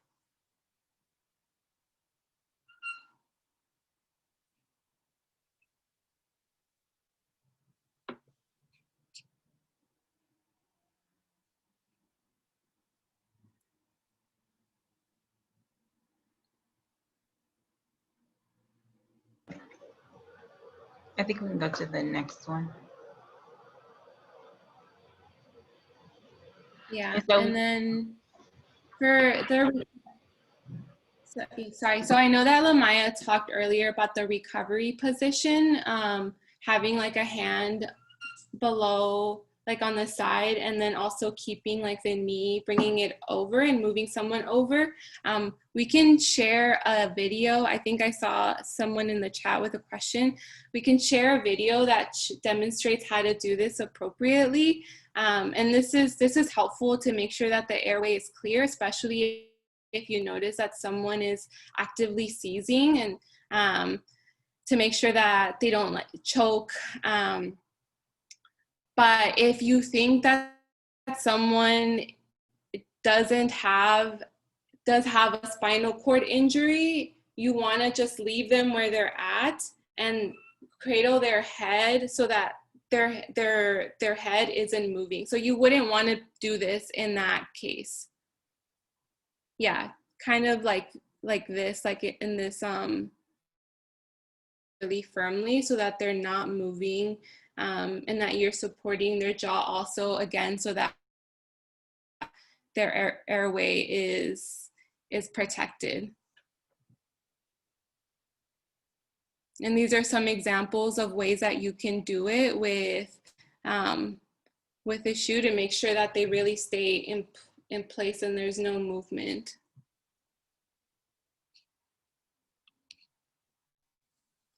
I think we can go to the next one. Yeah, And so, and then for the, so I know that Lamaya talked earlier about the recovery position, having like a hand below, like on the side, and then also keeping like the knee, bringing it over and moving someone over. We can share a video. I think I saw someone in the chat with a question. We can share a video that demonstrates how to do this appropriately. And this is helpful to make sure that the airway is clear, especially if you notice that someone is actively seizing, and to make sure that they don't like choke. But if you think that someone does have a spinal cord injury, you want to just leave them where they're at and cradle their head so that their head isn't moving. So you wouldn't want to do this in that case. Yeah, kind of like this, like in this really firmly so that they're not moving, and that you're supporting their jaw also, again, so that their airway is protected. And these are some examples of ways that you can do it with a shoe to make sure that they really stay in place and there's no movement.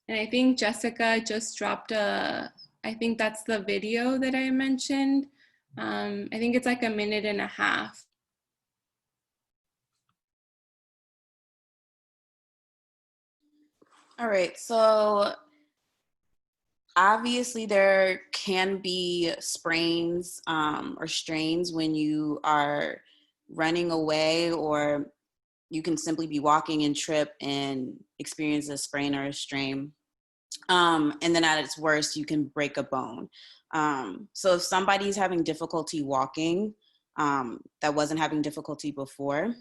And I think Jessica just dropped I think that's the video that I mentioned. I think it's like 1.5 minutes. All right, so obviously there can be sprains or strains when you are running away, or you can simply be walking and trip and experience a sprain or a strain. And then at its worst, you can break a bone. So if somebody's having difficulty walking, that wasn't having difficulty before,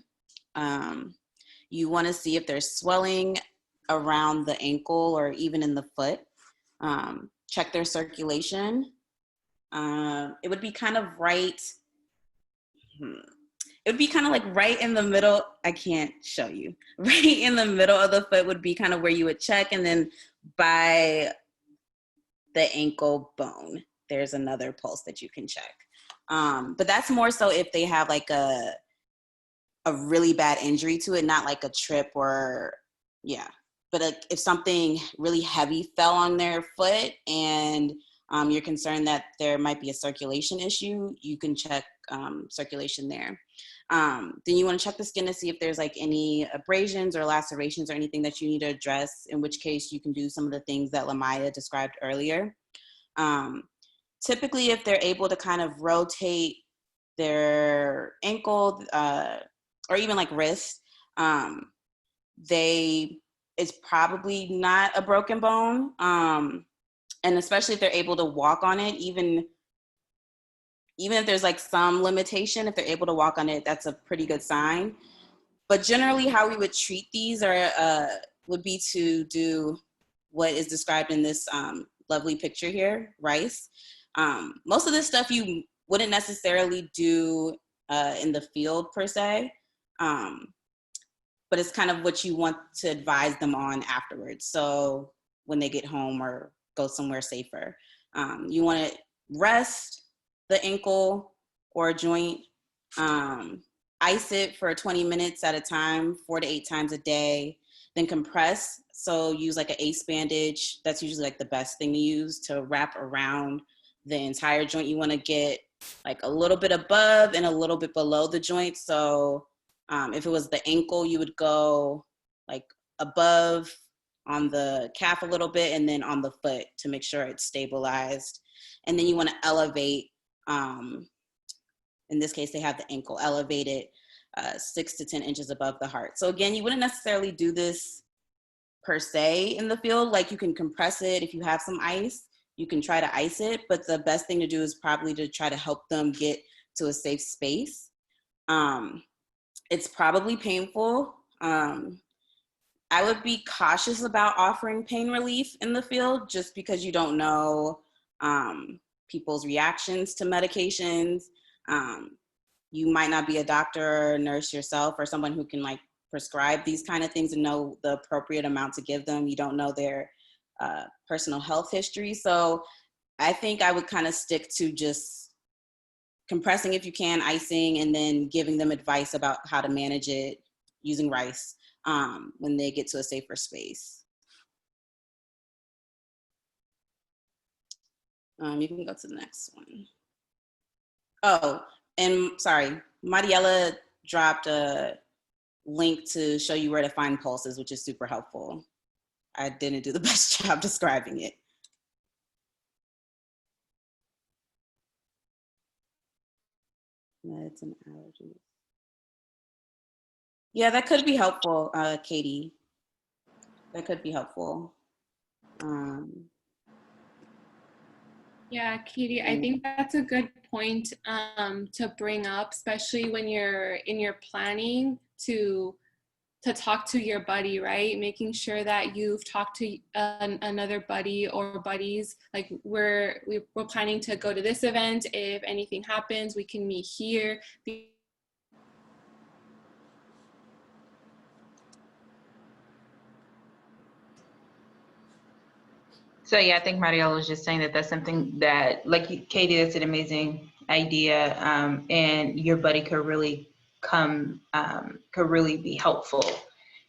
you want to see if there's swelling around the ankle or even in the foot. Check their circulation. It would be kind of right. It would be kind of like right in the middle. I can't show you. Right in the middle of the foot would be kind of where you would check, and then by the ankle bone, there's another pulse that you can check. But that's more so if they have like a really bad injury to it, not like a trip or, yeah. But if something really heavy fell on their foot and you're concerned that there might be a circulation issue, you can check circulation there. Then you want to check the skin to see if there's like any abrasions or lacerations or anything that you need to address, in which case you can do some of the things that Lamaya described earlier. Typically, if they're able to kind of rotate their ankle or even like wrist, it's probably not a broken bone. And especially if they're able to walk on it, even if there's like some limitation, if they're able to walk on it, that's a pretty good sign. But generally how we would treat these would be to do what is described in this lovely picture here, rice. Most of this stuff you wouldn't necessarily do in the field per se, but it's kind of what you want to advise them on afterwards. So when they get home or go somewhere safer, you want to rest the ankle or joint, ice it for 20 minutes at a time, 4 to 8 times a day, then compress. So use like an ace bandage. That's usually like the best thing to use to wrap around the entire joint. You want to get like a little bit above and a little bit below the joint. So if it was the ankle, you would go like above on the calf a little bit and then on the foot to make sure it's stabilized. And then you want to elevate, in this case, they have the ankle elevated 6 to 10 inches above the heart. So again, you wouldn't necessarily do this per se in the field. Like you can compress it if you have some ice, you can try to ice it, but the best thing to do is probably to try to help them get to a safe space. It's probably painful. I would be cautious about offering pain relief in the field just because you don't know people's reactions to medications. You might not be a doctor or nurse yourself or someone who can like prescribe these kind of things and know the appropriate amount to give them. You don't know their personal health history. So I think I would kind of stick to just compressing if you can, icing, and then giving them advice about how to manage it using rice when they get to a safer space. You can go to the next one. Oh, and sorry, Mariela dropped a link to show you where to find pulses, which is super helpful. I didn't do the best job describing it. Meds and allergies. Yeah, that could be helpful, Katie. That could be helpful. Yeah, Katie, I think that's a good point to bring up, especially when you're in your planning to talk to your buddy, right? Making sure that you've talked to another buddy or buddies, like we're planning to go to this event. If anything happens, we can meet here. So yeah, I think Mariela was just saying that that's something that, like Katie, that's an amazing idea, and your buddy could really could really be helpful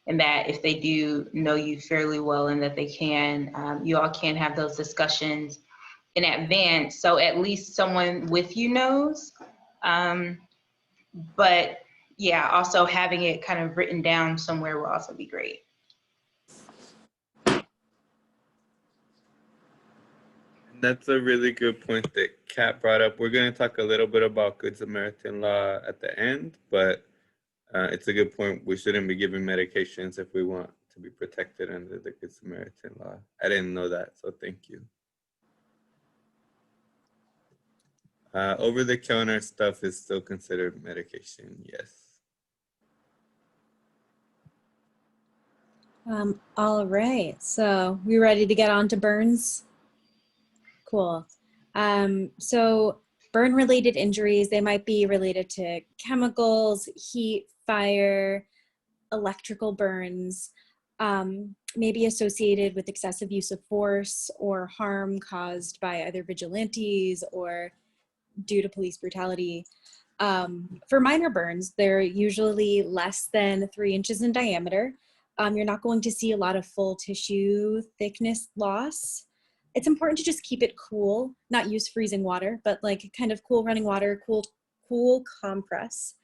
in that if they do know you fairly well and that they can, you all can have those discussions in advance, so at least someone with you knows. But yeah, also having it kind of written down somewhere will also be great. That's a really good point that Kat brought up. We're going to talk a little bit about Good Samaritan law at the end, but it's a good point. We shouldn't be giving medications if we want to be protected under the Good Samaritan law. I didn't know that, so thank you. Over-the-counter stuff is still considered medication, yes. All right, so we ready to get on to burns? Cool. So burn-related injuries, they might be related to chemicals, heat, fire, electrical burns, may be associated with excessive use of force or harm caused by either vigilantes or due to police brutality. For minor burns, they're usually less than 3 inches in diameter. You're not going to see a lot of full tissue thickness loss. It's important to just keep it cool, not use freezing water, but like kind of cool running water, cool compress.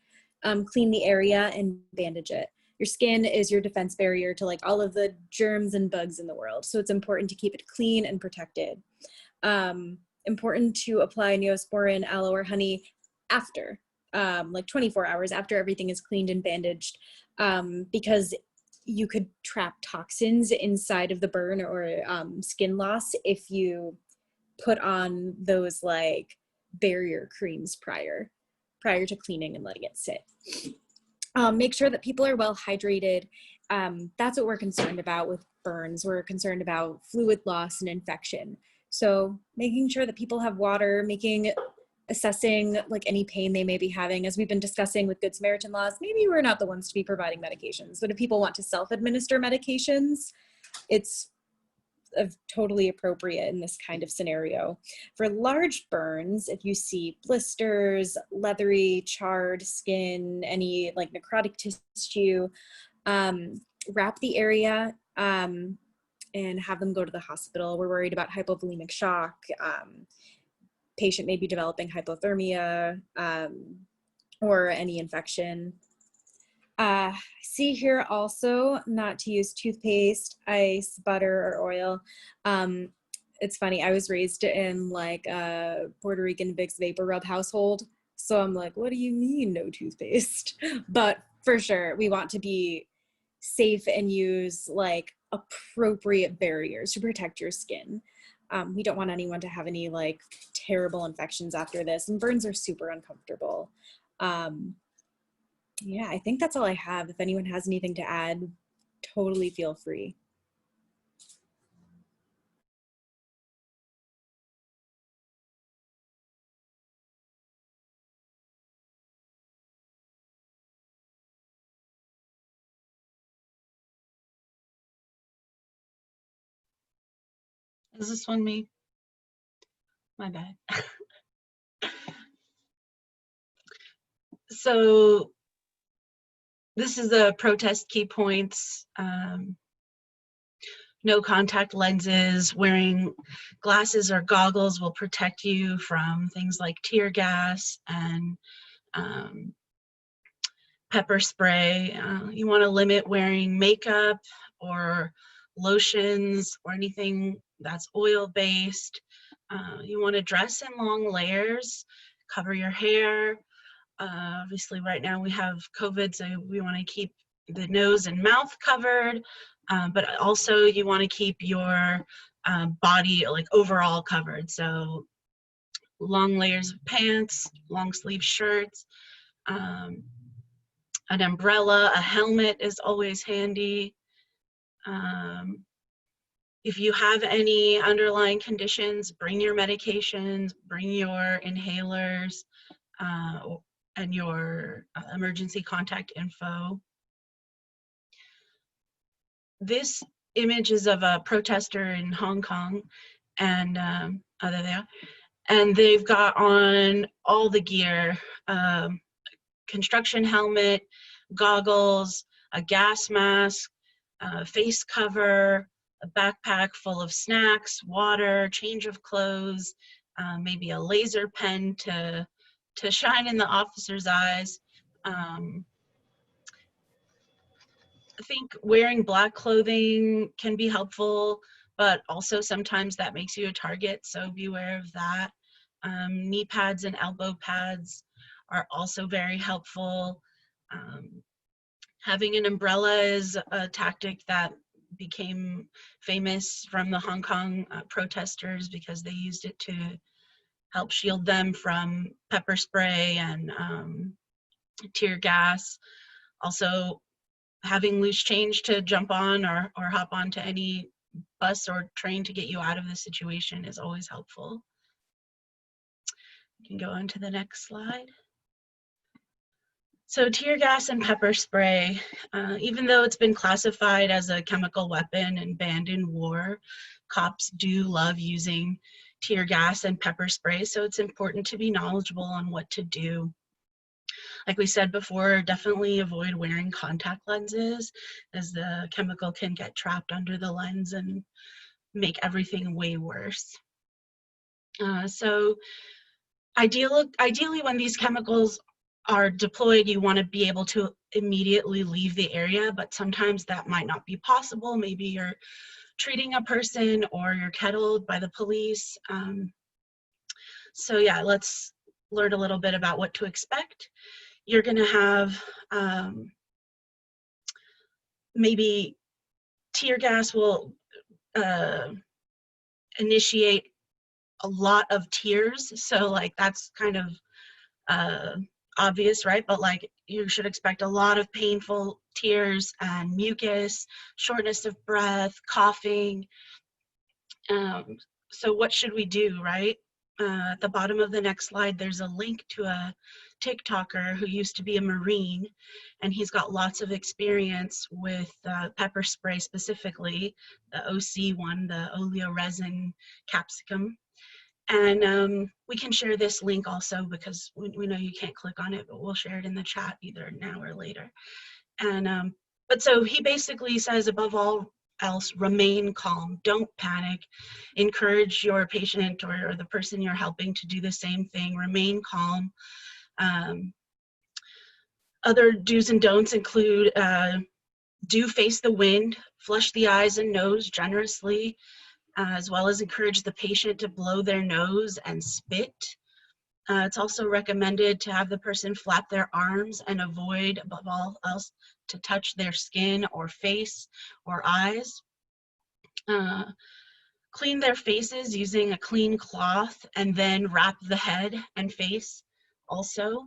Clean the area and bandage it. Your skin is your defense barrier to like all of the germs and bugs in the world. So it's important to keep it clean and protected. Important to apply Neosporin, aloe, or honey after, like 24 hours after everything is cleaned and bandaged, because you could trap toxins inside of the burn or skin loss if you put on those like barrier creams prior to cleaning and letting it sit. Make sure that people are well hydrated. That's what we're concerned about with burns. We're concerned about fluid loss and infection. So making sure that people have water, assessing like any pain they may be having. As we've been discussing with Good Samaritan laws, maybe we're not the ones to be providing medications, but if people want to self-administer medications, it's totally appropriate in this kind of scenario. For large burns, if you see blisters, leathery, charred skin, any like necrotic tissue, wrap the area and have them go to the hospital. We're worried about hypovolemic shock. Patient may be developing hypothermia or any infection. See here also not to use toothpaste, ice, butter, or oil. It's funny, I was raised in like a Puerto Rican Vicks Vapor Rub household. So I'm like, what do you mean no toothpaste? But for sure, we want to be safe and use like appropriate barriers to protect your skin. We don't want anyone to have any like terrible infections after this, and burns are super uncomfortable. Yeah, I think that's all I have. If anyone has anything to add, totally feel free. Is this one me? My bad. So this is the protest key points. No contact lenses, wearing glasses or goggles will protect you from things like tear gas and pepper spray. You want to limit wearing makeup or lotions or anything that's oil-based. You want to dress in long layers, cover your hair. Obviously right now we have COVID, so we want to keep the nose and mouth covered, but also you want to keep your body like overall covered. So long layers of pants, long sleeve shirts, an umbrella, a helmet is always handy. If you have any underlying conditions, bring your medications, bring your inhalers, and your emergency contact info. This image is of a protester in Hong Kong, and there they are. And they've got on all the gear, construction helmet, goggles, a gas mask, face cover, a backpack full of snacks, water, change of clothes, maybe a laser pen to shine in the officer's eyes. I think wearing black clothing can be helpful, but also sometimes that makes you a target, so be aware of that. Knee pads and elbow pads are also very helpful. Having an umbrella is a tactic that became famous from the Hong Kong protesters because they used it to help shield them from pepper spray and tear gas. Also, having loose change to jump on or hop onto any bus or train to get you out of the situation is always helpful. You can go on to the next slide. So tear gas and pepper spray, even though it's been classified as a chemical weapon and banned in war, cops do love using tear gas and pepper spray, so it's important to be knowledgeable on what to do. Like we said before, definitely avoid wearing contact lenses, as the chemical can get trapped under the lens and make everything way worse. So ideally when these chemicals are deployed, you want to be able to immediately leave the area, but sometimes that might not be possible. Maybe you're treating a person or you're kettled by the police. So yeah, let's learn a little bit about what to expect. You're going to have maybe tear gas will initiate a lot of tears. So like that's kind of obvious, right? But like you should expect a lot of painful tears and mucus, shortness of breath, coughing. So what should we do, right? At the bottom of the next slide, there's a link to a TikToker who used to be a Marine, and he's got lots of experience with pepper spray, specifically the OC one, the oleoresin capsicum. And we can share this link also because we know you can't click on it, but we'll share it in the chat either now or later. And but so he basically says, above all else, remain calm, don't panic, encourage your patient or the person you're helping to do the same thing, remain calm. Other do's and don'ts include do face the wind, flush the eyes and nose generously, as well as encourage the patient to blow their nose and spit. It's also recommended to have the person flap their arms and avoid, above all else, to touch their skin or face or eyes. Clean their faces using a clean cloth and then wrap the head and face also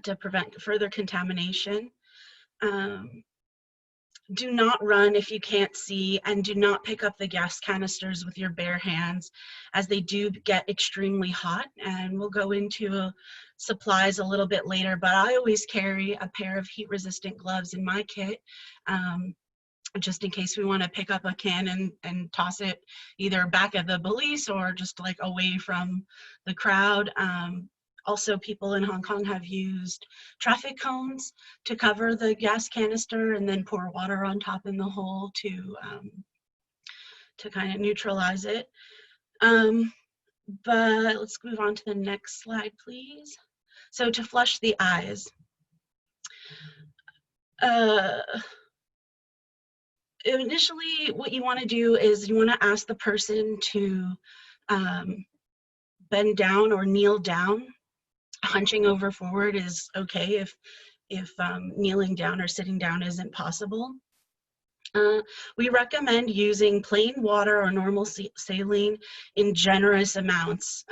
to prevent further contamination. Do not run if you can't see, and do not pick up the gas canisters with your bare hands, as they do get extremely hot. And we'll go into supplies a little bit later, but I always carry a pair of heat-resistant gloves in my kit, just in case we want to pick up a can and toss it either back at the police or just like away from the crowd. Also, people in Hong Kong have used traffic cones to cover the gas canister and then pour water on top in the hole to kind of neutralize it. But let's move on to the next slide, please. So to flush the eyes. Initially, what you want to do is you want to ask the person to bend down or kneel down. Hunching over forward is okay if if kneeling down or sitting down isn't possible. We recommend using plain water or normal saline in generous amounts.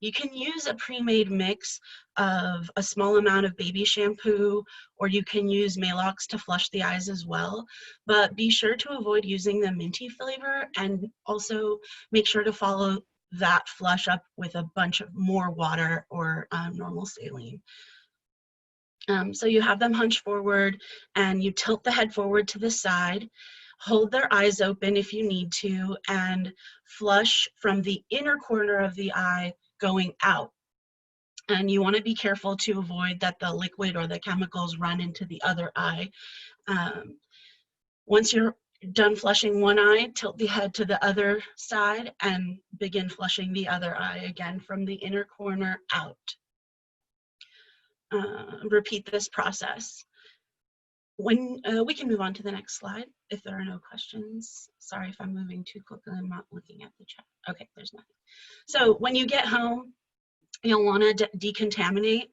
You can use a pre-made mix of a small amount of baby shampoo, or you can use Malox to flush the eyes as well, but be sure to avoid using the minty flavor, and also make sure to follow that flush up with a bunch of more water or normal saline. So you have them hunch forward and you tilt the head forward to the side, hold their eyes open if you need to, and flush from the inner corner of the eye going out. And you want to be careful to avoid that the liquid or the chemicals run into the other eye. Once you're done flushing one eye, tilt the head to the other side and begin flushing the other eye again from the inner corner out. Repeat this process. When we can move on to the next slide if there are no questions. Sorry if I'm moving too quickly, I'm not looking at the chat. Okay, there's nothing. So when you get home, you'll want to decontaminate.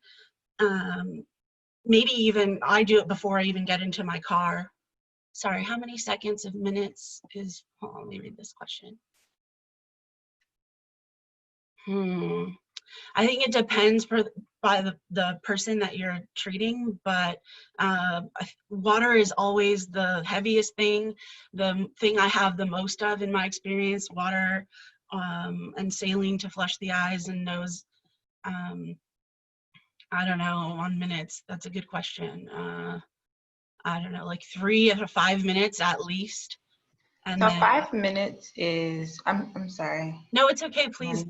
Maybe even I do it before I even get into my car. Sorry, how many seconds of minutes is, hold on, let me read this question. I think it depends by the person that you're treating, but water is always the heaviest thing, the thing I have the most of in my experience, water and saline to flush the eyes and nose. I don't know, on minutes, that's a good question. I don't know, like 3 to 5 minutes at least. And So then, 5 minutes is, I'm sorry. No, it's okay, please.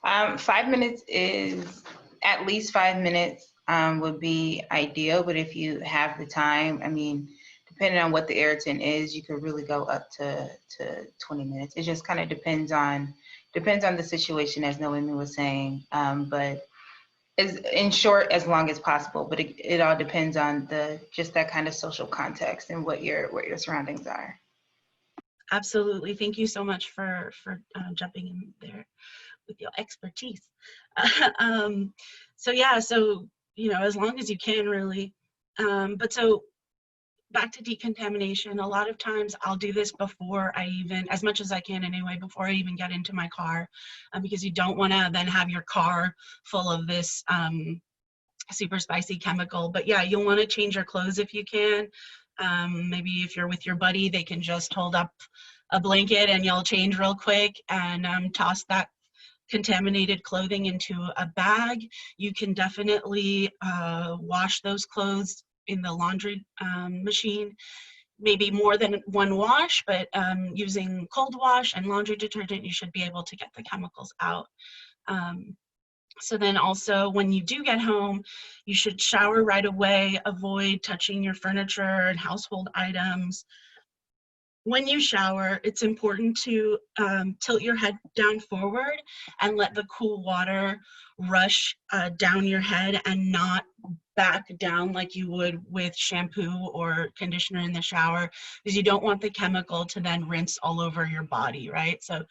5 minutes is, at least 5 minutes would be ideal, but if you have the time, I mean, depending on what the irritant is, you could really go up to 20 minutes. It just kind of depends on the situation, as Noemi was saying, but in short, as long as possible, but it all depends on just that kind of social context and what your surroundings are. Absolutely, thank you so much for jumping in there with your expertise. So yeah, so, you know, as long as you can really, but so back to decontamination, a lot of times I'll do this before I even, as much as I can anyway, before I even get into my car, because you don't want to then have your car full of this super spicy chemical. But yeah, you'll want to change your clothes if you can. Maybe if you're with your buddy, they can just hold up a blanket and you'll change real quick and toss that contaminated clothing into a bag. You can definitely wash those clothes in the laundry machine, maybe more than one wash, but using cold wash and laundry detergent, you should be able to get the chemicals out. So then also when you do get home, you should shower right away, avoid touching your furniture and household items. When you shower, it's important to tilt your head down forward and let the cool water rush down your head and not back down like you would with shampoo or conditioner in the shower, because you don't want the chemical to then rinse all over your body, right? So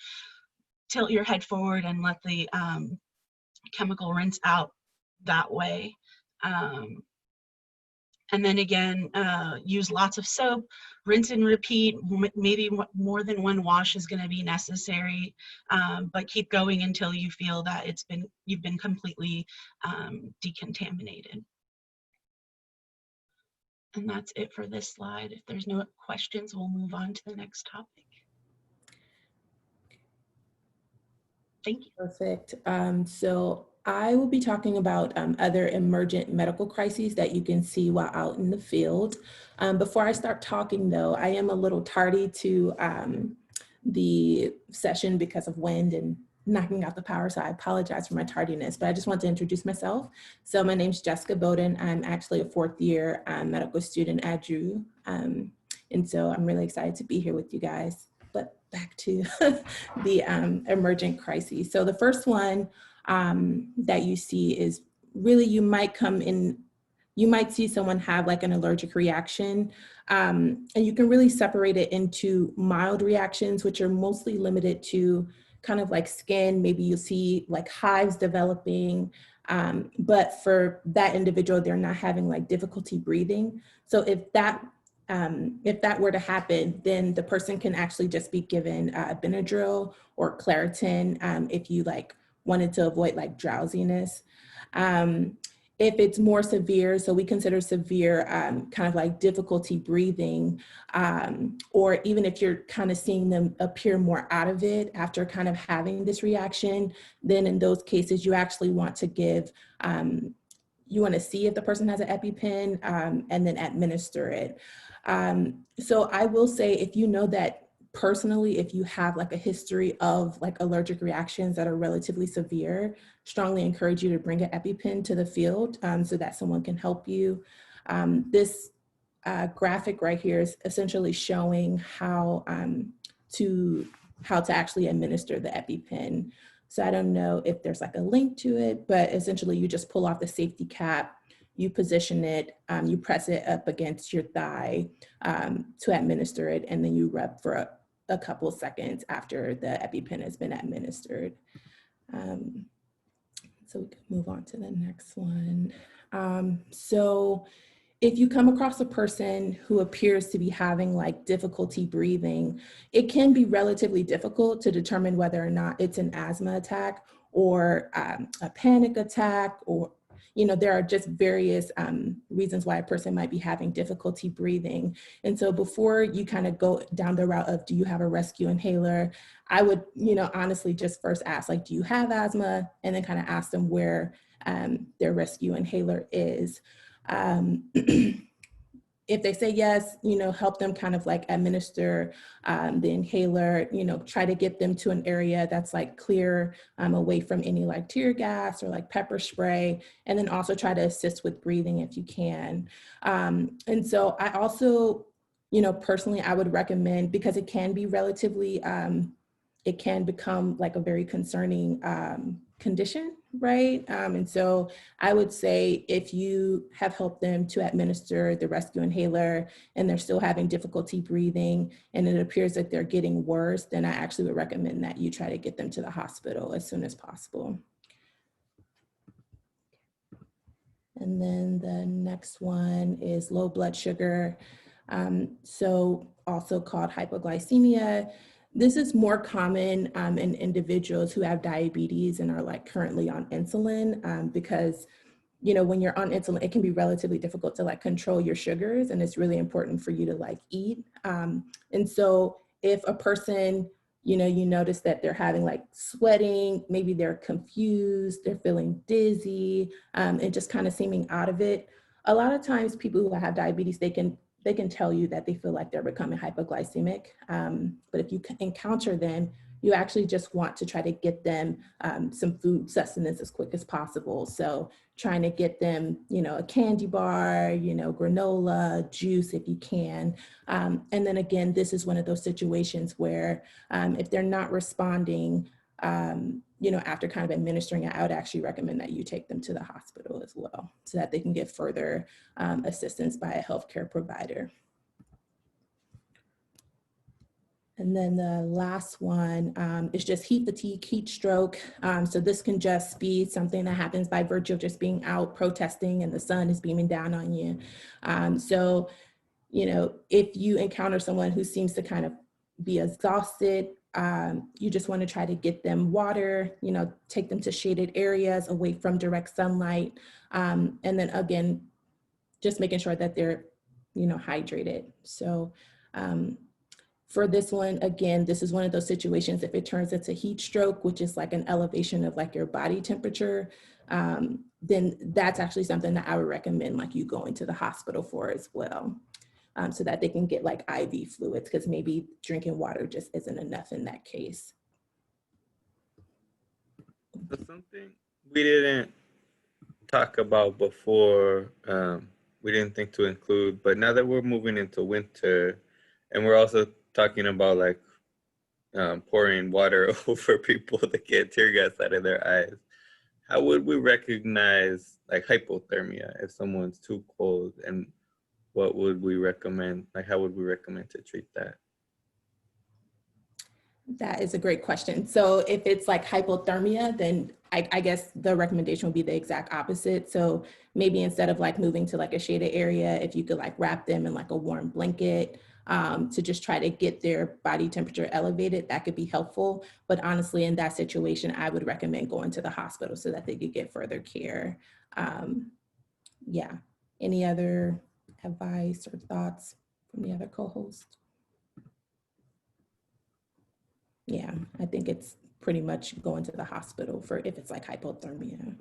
tilt your head forward and let the chemical rinse out that way. And then again, use lots of soap, rinse and repeat. Maybe more than one wash is going to be necessary, but keep going until you feel that you've been completely decontaminated. And that's it for this slide. If there's no questions, we'll move on to the next topic. Thank you. Perfect. So I will be talking about other emergent medical crises that you can see while out in the field. Before I start talking though, I am a little tardy to the session because of wind and knocking out the power, so I apologize for my tardiness, but I just want to introduce myself. So my name's Jessica Bowden. I'm actually a 4th year medical student at Drew. And so I'm really excited to be here with you guys. But back to the emergent crises. So the first one that you see is really, you might see someone have like an allergic reaction, and you can really separate it into mild reactions, which are mostly limited to kind of like skin, maybe you see like hives developing, but for that individual, they're not having like difficulty breathing. So if that were to happen, then the person can actually just be given Benadryl or Claritin if you like wanted to avoid like drowsiness. If it's more severe, so we consider severe kind of like difficulty breathing, or even if you're kind of seeing them appear more out of it after kind of having this reaction, then in those cases, you actually want to give, you want to see if the person has an EpiPen and then administer it. So I will say, if you know that personally, if you have like a history of like allergic reactions that are relatively severe, strongly encourage you to bring an EpiPen to the field so that someone can help you. This graphic right here is essentially showing how to actually administer the EpiPen. So I don't know if there's like a link to it, but essentially you just pull off the safety cap, you position it, you press it up against your thigh to administer it, and then you rub for a couple of seconds after the EpiPen has been administered. So we can move on to the next one. So if you come across a person who appears to be having like difficulty breathing, it can be relatively difficult to determine whether or not it's an asthma attack or a panic attack, or, you know, there are just various reasons why a person might be having difficulty breathing. And so before you kind of go down the route of, do you have a rescue inhaler? I would, you know, honestly just first ask, like, do you have asthma? And then kind of ask them where their rescue inhaler is. If they say yes, you know, help them kind of like administer the inhaler, you know, try to get them to an area that's like clear, away from any like tear gas or like pepper spray, and then also try to assist with breathing if you can. And so I also, you know, personally, I would recommend, because it can be relatively, it can become like a very concerning condition, right? And so I would say, if you have helped them to administer the rescue inhaler and they're still having difficulty breathing and it appears that they're getting worse, then I actually would recommend that you try to get them to the hospital as soon as possible. And then the next one is low blood sugar. So also called hypoglycemia. This is more common in individuals who have diabetes and are like currently on insulin, because, you know, when you're on insulin, it can be relatively difficult to like control your sugars, and it's really important for you to like eat. And so if a person, you know, you notice that they're having like sweating, maybe they're confused, they're feeling dizzy, and just kind of seeming out of it. A lot of times people who have diabetes, they can tell you that they feel like they're becoming hypoglycemic. But if you encounter them, you actually just want to try to get them some food sustenance as quick as possible. So trying to get them, you know, a candy bar, you know, granola, juice if you can. And then again, this is one of those situations where if they're not responding, you know, after kind of administering it, I would actually recommend that you take them to the hospital as well, so that they can get further assistance by a healthcare provider. And then the last one is just heat fatigue, heat stroke. So this can just be something that happens by virtue of just being out protesting and the sun is beaming down on you. So, you know, if you encounter someone who seems to kind of be exhausted, you just want to try to get them water, you know, take them to shaded areas away from direct sunlight. And then again, just making sure that they're, you know, hydrated. So for this one, again, this is one of those situations, if it turns into heat stroke, which is like an elevation of like your body temperature, then that's actually something that I would recommend like you going to the hospital for as well. So that they can get like IV fluids, because maybe drinking water just isn't enough in that case. So something we didn't talk about before, we didn't think to include, but now that we're moving into winter, and we're also talking about like pouring water over people to get tear gas out of their eyes, how would we recognize like hypothermia if someone's too cold, and what would we recommend? Like, how would we recommend to treat that? That is a great question. So if it's like hypothermia, then I guess the recommendation would be the exact opposite. So maybe instead of like moving to like a shaded area, if you could like wrap them in like a warm blanket to just try to get their body temperature elevated, that could be helpful. But honestly, in that situation, I would recommend going to the hospital so that they could get further care. Yeah. Any other advice or thoughts from the other co-host? Yeah, I think it's pretty much going to the hospital for if it's like hypothermia.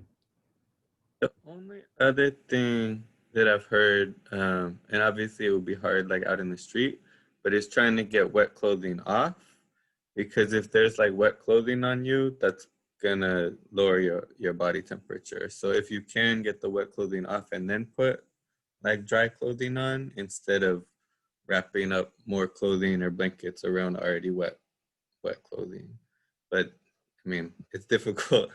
The only other thing that I've heard, and obviously it would be hard like out in the street, but it's trying to get wet clothing off, because if there's like wet clothing on you, that's gonna lower your body temperature. So if you can get the wet clothing off and then put like dry clothing on instead of wrapping up more clothing or blankets around already wet clothing. But I mean, it's difficult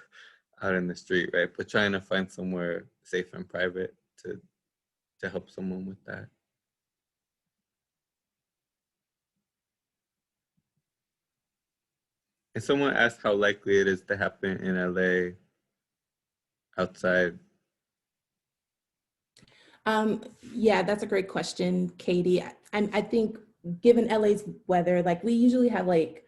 out in the street, right? But trying to find somewhere safe and private to help someone with that. And someone asked how likely it is to happen in LA outside. Yeah, that's a great question, Katie. I think given LA's weather, like we usually have like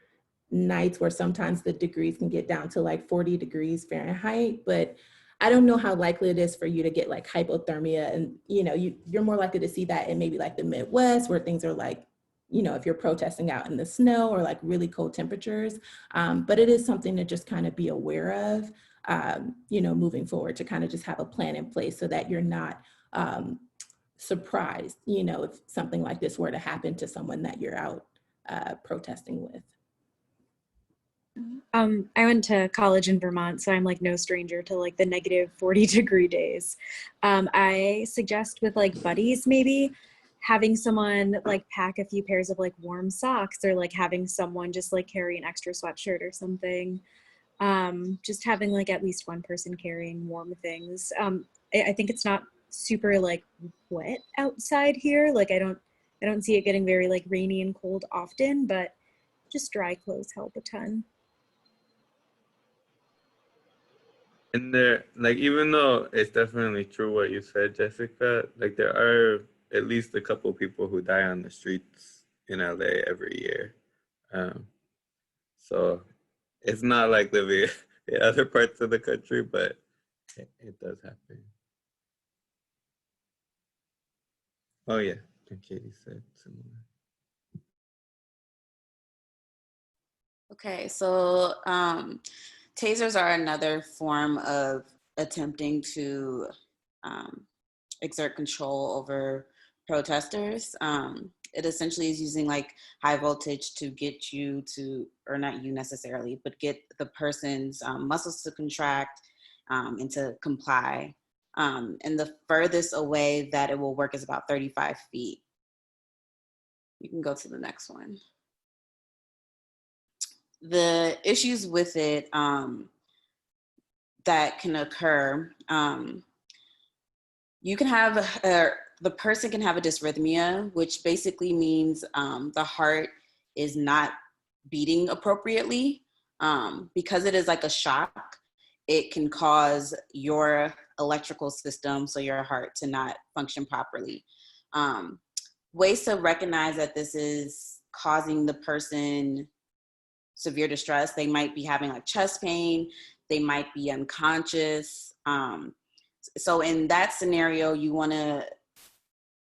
nights where sometimes the degrees can get down to like 40 degrees Fahrenheit, but I don't know how likely it is for you to get like hypothermia. And, you know, you're more likely to see that in maybe like the Midwest where things are like, you know, if you're protesting out in the snow or like really cold temperatures. But it is something to just kind of be aware of, you know, moving forward, to kind of just have a plan in place so that you're not surprised, you know, if something like this were to happen to someone that you're out protesting with. I went to college in Vermont, so I'm like no stranger to like the negative 40-degree days. I suggest with like buddies, maybe having someone like pack a few pairs of like warm socks, or like having someone just like carry an extra sweatshirt or something. Just having like at least one person carrying warm things. I think it's not super like wet outside here. Like I don't see it getting very like rainy and cold often, but just dry clothes help a ton. And there, like, even though it's definitely true what you said, Jessica, like there are at least a couple people who die on the streets in LA every year. So it's not like living in other parts of the country, but it does happen. Oh yeah, and Katie said similar. Okay, so tasers are another form of attempting to exert control over protesters. It essentially is using like high voltage to get you to, or not you necessarily, but get the person's muscles to contract and to comply. And the furthest away that it will work is about 35 feet. You can go to the next one. The issues with it that can occur, you can have, the person can have a dysrhythmia, which basically means the heart is not beating appropriately. Because it is like a shock, it can cause your electrical system, so your heart, to not function properly. Ways to recognize that this is causing the person severe distress: they might be having like chest pain, they might be unconscious. So in that scenario, you want to,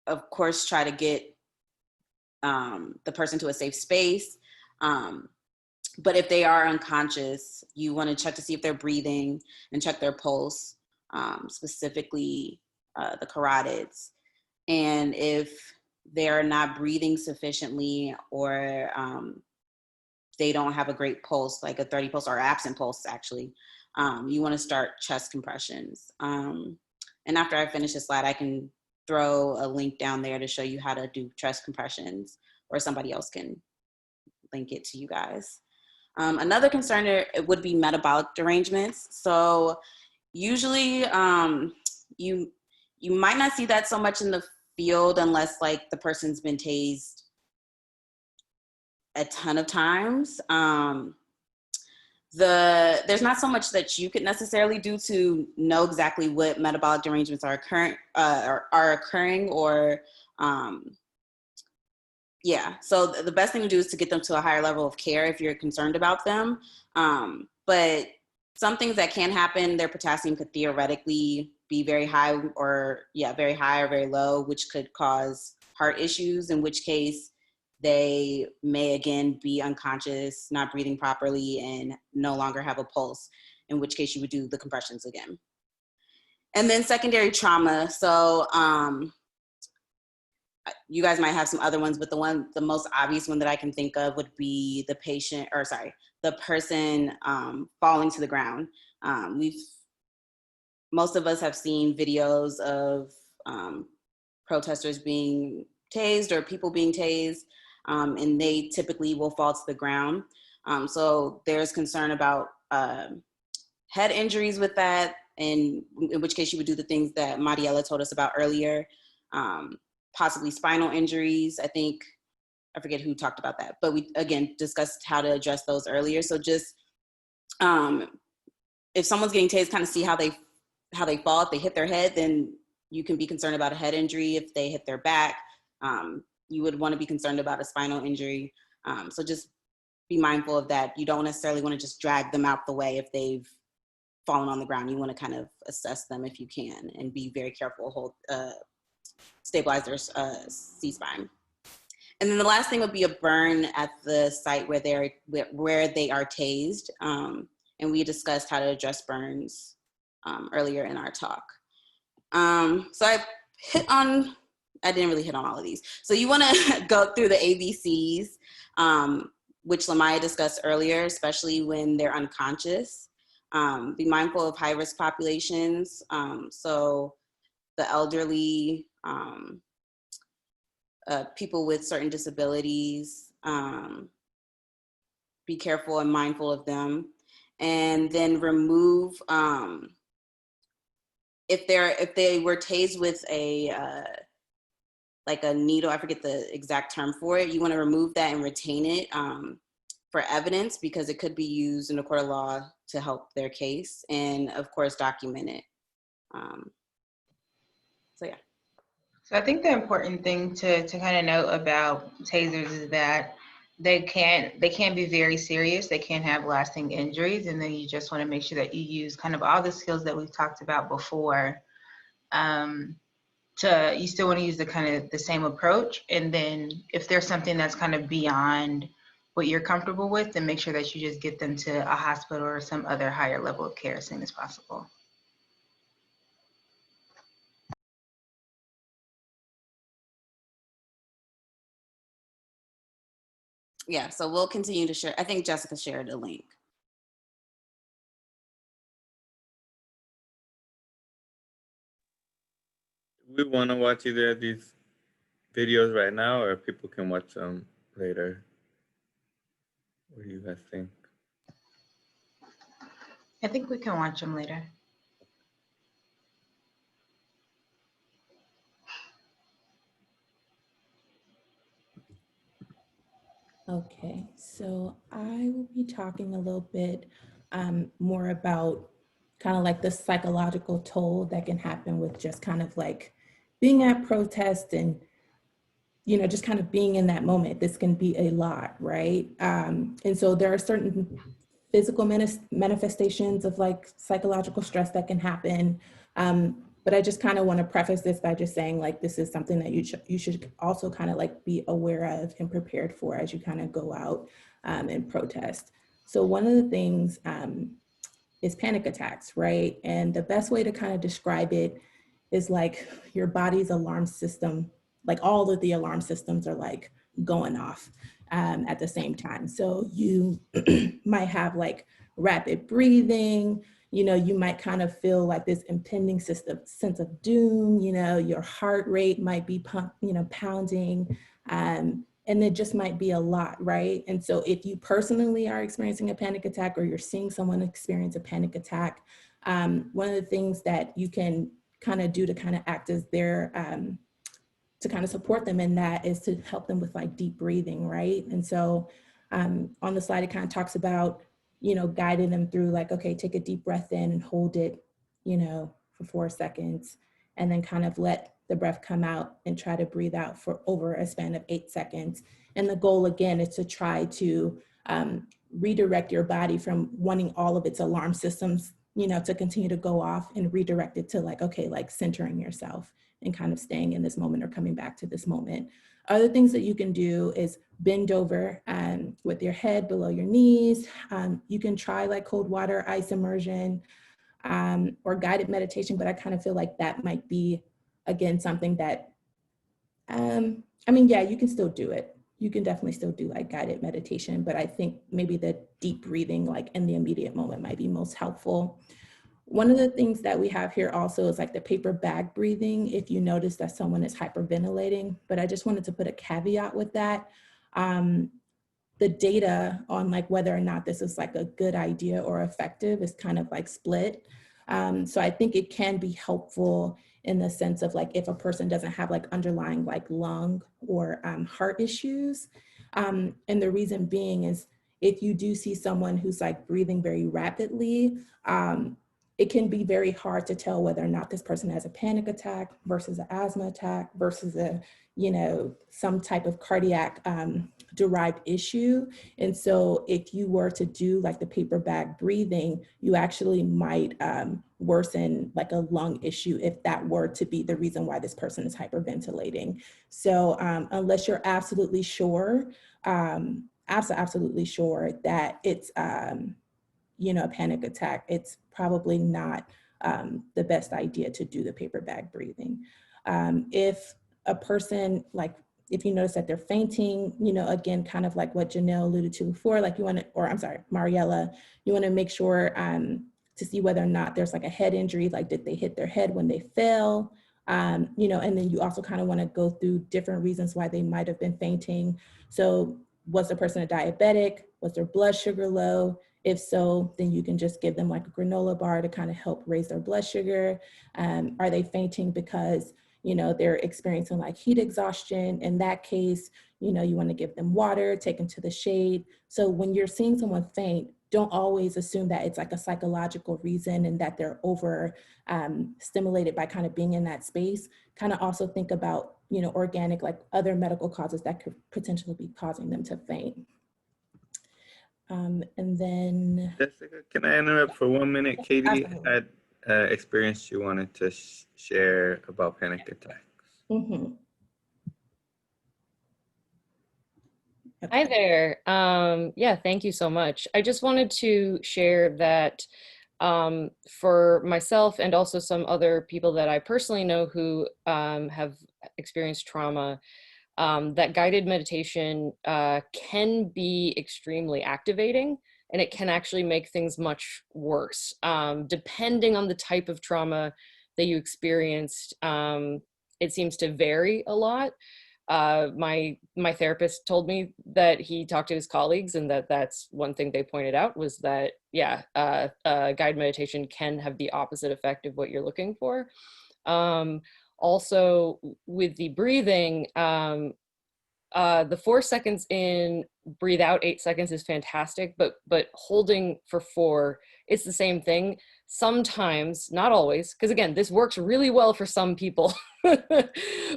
of course, try to get the person to a safe space. But if they are unconscious, you want to check to see if they're breathing and check their pulse, specifically the carotids. And if they're not breathing sufficiently, or they don't have a great pulse, like a 30 pulse or absent pulse actually, you want to start chest compressions. And after I finish this slide, I can throw a link down there to show you how to do chest compressions, or somebody else can link it to you guys. Another concern it would be metabolic derangements. So usually you might not see that so much in the field unless like the person's been tased a ton of times. There's not so much that you could necessarily do to know exactly what metabolic derangements are occurring, or yeah. So the best thing to do is to get them to a higher level of care if you're concerned about them. But some things that can happen, their potassium could theoretically be very high or very low, which could cause heart issues, in which case they may again be unconscious, not breathing properly, and no longer have a pulse, in which case you would do the compressions again. And then secondary trauma. So you guys might have some other ones, but the most obvious one that I can think of would be the person falling to the ground. Most of us have seen videos of protesters being tased or people being tased, and they typically will fall to the ground. So there's concern about head injuries with that, and in which case you would do the things that Mariela told us about earlier, possibly spinal injuries. I forget who talked about that, but we again discussed how to address those earlier. So just if someone's getting tased, kind of see how they fall. If they hit their head, then you can be concerned about a head injury. If they hit their back, you would want to be concerned about a spinal injury. So just be mindful of that. You don't necessarily want to just drag them out the way if they've fallen on the ground. You want to kind of assess them if you can, and be very careful, stabilize their C-spine. And then the last thing would be a burn at the site where they are tased. And we discussed how to address burns earlier in our talk. So I didn't really hit on all of these. So you want to go through the ABCs, which Lamaya discussed earlier, especially when they're unconscious. Be mindful of high-risk populations. So the elderly, people with certain disabilities, be careful and mindful of them. And then remove, if they were tased with like a needle, I forget the exact term for it, you want to remove that and retain it for evidence, because it could be used in a court of law to help their case, and of course document it. So yeah. So I think the important thing to kind of note about tasers is that they can be very serious. They can have lasting injuries, and then you just want to make sure that you use kind of all the skills that we've talked about before. You still want to use the same approach, and then if there's something that's kind of beyond what you're comfortable with, then make sure that you just get them to a hospital or some other higher level of care as soon as possible. Yeah, so we'll continue to share. I think Jessica shared a link. We want to watch either of these videos right now, or people can watch them later. What do you guys think? I think we can watch them later. Okay, so I will be talking a little bit more about kind of like the psychological toll that can happen with just kind of like being at protest and, just kind of being in that moment. This can be a lot, right? And so there are certain physical manifestations of like psychological stress that can happen. But I just kind of want to preface this by just saying like this is something that you should also kind of like be aware of and prepared for as you kind of go out and protest. So one of the things is panic attacks, right? And the best way to kind of describe it is like your body's alarm system, like all of the alarm systems are like going off at the same time. So you might have like rapid breathing, you might kind of feel like this impending sense of doom, your heart rate might be pounding, and it just might be a lot, right? And so if you personally are experiencing a panic attack, or you're seeing someone experience a panic attack, one of the things that you can kind of do to kind of act as their, to kind of support them in that is to help them with like deep breathing, right? And so On the slide, it kind of talks about, you know, guiding them through like, okay, take a deep breath in and hold it, you know, for 4 seconds, and then kind of let the breath come out and try to breathe out for over a span of 8 seconds. And the goal again is to try to redirect your body from wanting all of its alarm systems, you know, to continue to go off, and redirect it to like, okay, like centering yourself and kind of staying in this moment or coming back to this moment. Other things that you can do is bend over with your head below your knees. You can try like cold water, ice immersion, or guided meditation, but I kind of feel like that might be, again, something that, I mean, yeah, you can still do it. You can definitely still do like guided meditation, but I think maybe the deep breathing, like in the immediate moment, might be most helpful. One of the things that we have here also is like the paper bag breathing, if you notice that someone is hyperventilating, but I just wanted to put a caveat with that. The data on like whether or not this is like a good idea or effective is kind of like split. So I think it can be helpful in the sense of like if a person doesn't have like underlying like lung or heart issues. And the reason being is if you do see someone who's like breathing very rapidly, it can be very hard to tell whether or not this person has a panic attack versus an asthma attack versus a, you know, some type of cardiac derived issue. And so if you were to do like the paper bag breathing, you actually might worsen like a lung issue if that were to be the reason why this person is hyperventilating. So unless you're absolutely sure, absolutely sure that it's, you know, a panic attack, it's probably not the best idea to do the paper bag breathing. If a person, like, if you notice that they're fainting, you know, again, kind of like what Janelle alluded to before, like you want to, or I'm sorry, Mariella, you want to make sure to see whether or not there's like a head injury, like did they hit their head when they fell? You know, and then you also kind of want to go through different reasons why they might have been fainting. So was the person a diabetic? Was their blood sugar low? If so, then you can just give them like a granola bar to kind of help raise their blood sugar. Are they fainting because, you know, they're experiencing like heat exhaustion? In that case, you know, you want to give them water, take them to the shade. So when you're seeing someone faint, don't always assume that it's like a psychological reason and that they're over stimulated by kind of being in that space. Kind of also think about, you know, organic, like other medical causes that could potentially be causing them to faint. And then Jessica, can I interrupt for 1 minute? Katie absolutely. had experience you wanted to share about panic attacks. Mm-hmm. Hi there. Yeah, thank you so much. I just wanted to share that for myself and also some other people that I personally know who have experienced trauma, that guided meditation can be extremely activating, and it can actually make things much worse. Depending on the type of trauma that you experienced, it seems to vary a lot. My therapist told me that he talked to his colleagues, and that's one thing they pointed out was that, yeah, guided meditation can have the opposite effect of what you're looking for. Also, with the breathing, the 4 seconds in, breathe out 8 seconds is fantastic, but holding for 4, it's the same thing. Sometimes, not always, because again, this works really well for some people,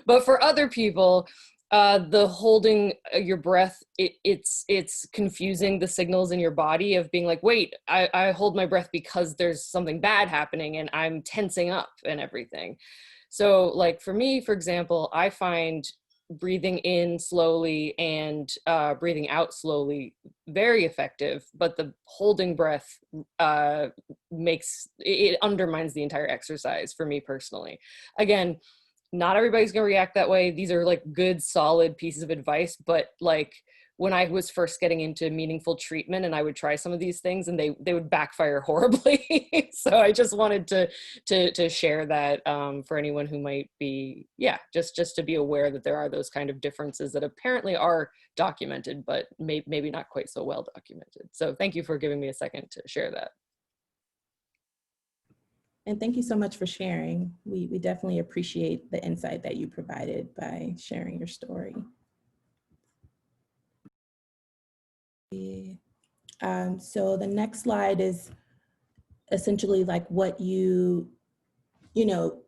but for other people, the holding your breath, it's confusing the signals in your body of being like, wait, I hold my breath because there's something bad happening and I'm tensing up and everything. So like for me, for example, I find breathing in slowly and breathing out slowly very effective, but the holding breath it undermines the entire exercise for me personally. Again, not everybody's gonna react that way. These are like good, solid pieces of advice, but like when I was first getting into meaningful treatment and I would try some of these things and they would backfire horribly. So I just wanted to share that for anyone who might be, yeah, just to be aware that there are those kind of differences that apparently are documented, but maybe not quite so well documented. So thank you for giving me a second to share that. And thank you so much for sharing. We definitely appreciate the insight that you provided by sharing your story. So the next slide is essentially like what you know,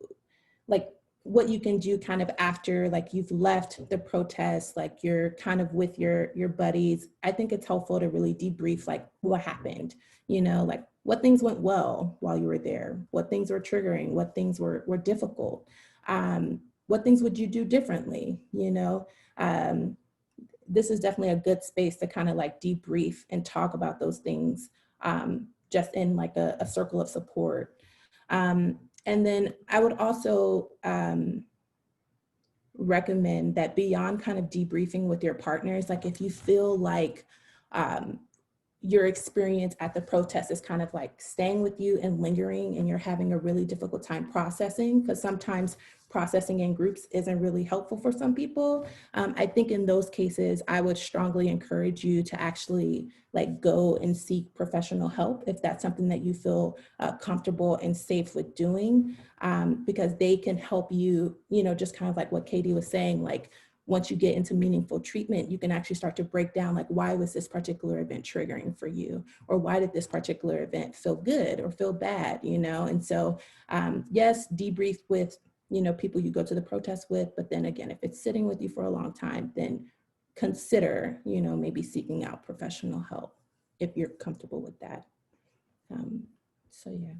like what you can do kind of after like you've left the protest, like you're kind of with your buddies. I think it's helpful to really debrief like what happened, you know, like what things went well while you were there, what things were triggering, what things were difficult, what things would you do differently, you know. This is definitely a good space to kind of like debrief and talk about those things, just in like a circle of support. And then I would also recommend that beyond kind of debriefing with your partners, like if you feel like your experience at the protest is kind of like staying with you and lingering and you're having a really difficult time processing, because sometimes processing in groups isn't really helpful for some people. I think in those cases, I would strongly encourage you to actually like go and seek professional help if that's something that you feel comfortable and safe with doing, because they can help you, you know, just kind of like what Katie was saying, like once you get into meaningful treatment, you can actually start to break down like, why was this particular event triggering for you? Or why did this particular event feel good or feel bad, you know? And so, yes, debrief with, you know, people you go to the protest with, but then again, if it's sitting with you for a long time, then consider, you know, maybe seeking out professional help if you're comfortable with that. So yeah.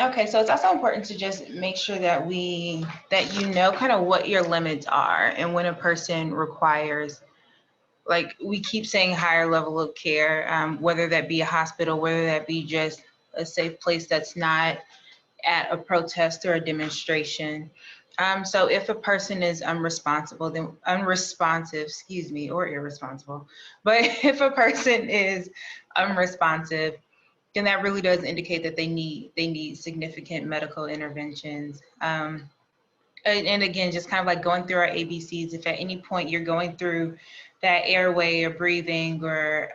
Okay, so it's also important to just make sure that you know kind of what your limits are and when a person requires, like we keep saying, higher level of care, whether that be a hospital, whether that be just a safe place that's not at a protest or a demonstration. So if a person is unresponsive, or irresponsible, but if a person is unresponsive, then that really does indicate that they need significant medical interventions. And again, just kind of like going through our ABCs, if at any point you're going through that airway or breathing or